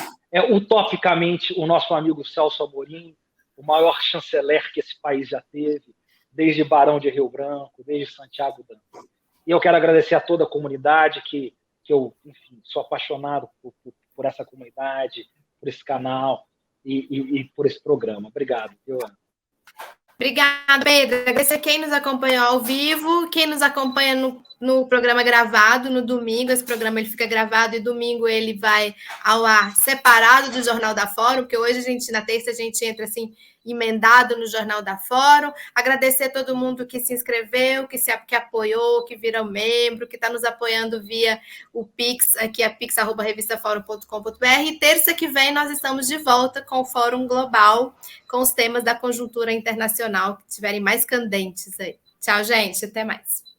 utopicamente, o nosso amigo Celso Amorim, o maior chanceler que esse país já teve, desde Barão de Rio Branco, desde Santiago Dantas. E eu quero agradecer a toda a comunidade que eu, enfim, sou apaixonado por essa comunidade, por esse canal e por esse programa. Obrigado, Ana.
Obrigada, Pedro. Agradecer quem nos acompanhou ao vivo, quem nos acompanha no programa gravado, no domingo. Esse programa ele fica gravado e domingo ele vai ao ar separado do Jornal da Fórum, porque hoje na terça a gente entra assim, emendado no Jornal da Fórum. Agradecer a todo mundo que se inscreveu, que apoiou, que virou membro, que está nos apoiando via o Pix, aqui é pix@revistaforum.com.br. E terça que vem nós estamos de volta com o Fórum Global, com os temas da conjuntura internacional que estiverem mais candentes aí. Tchau, gente. Até mais.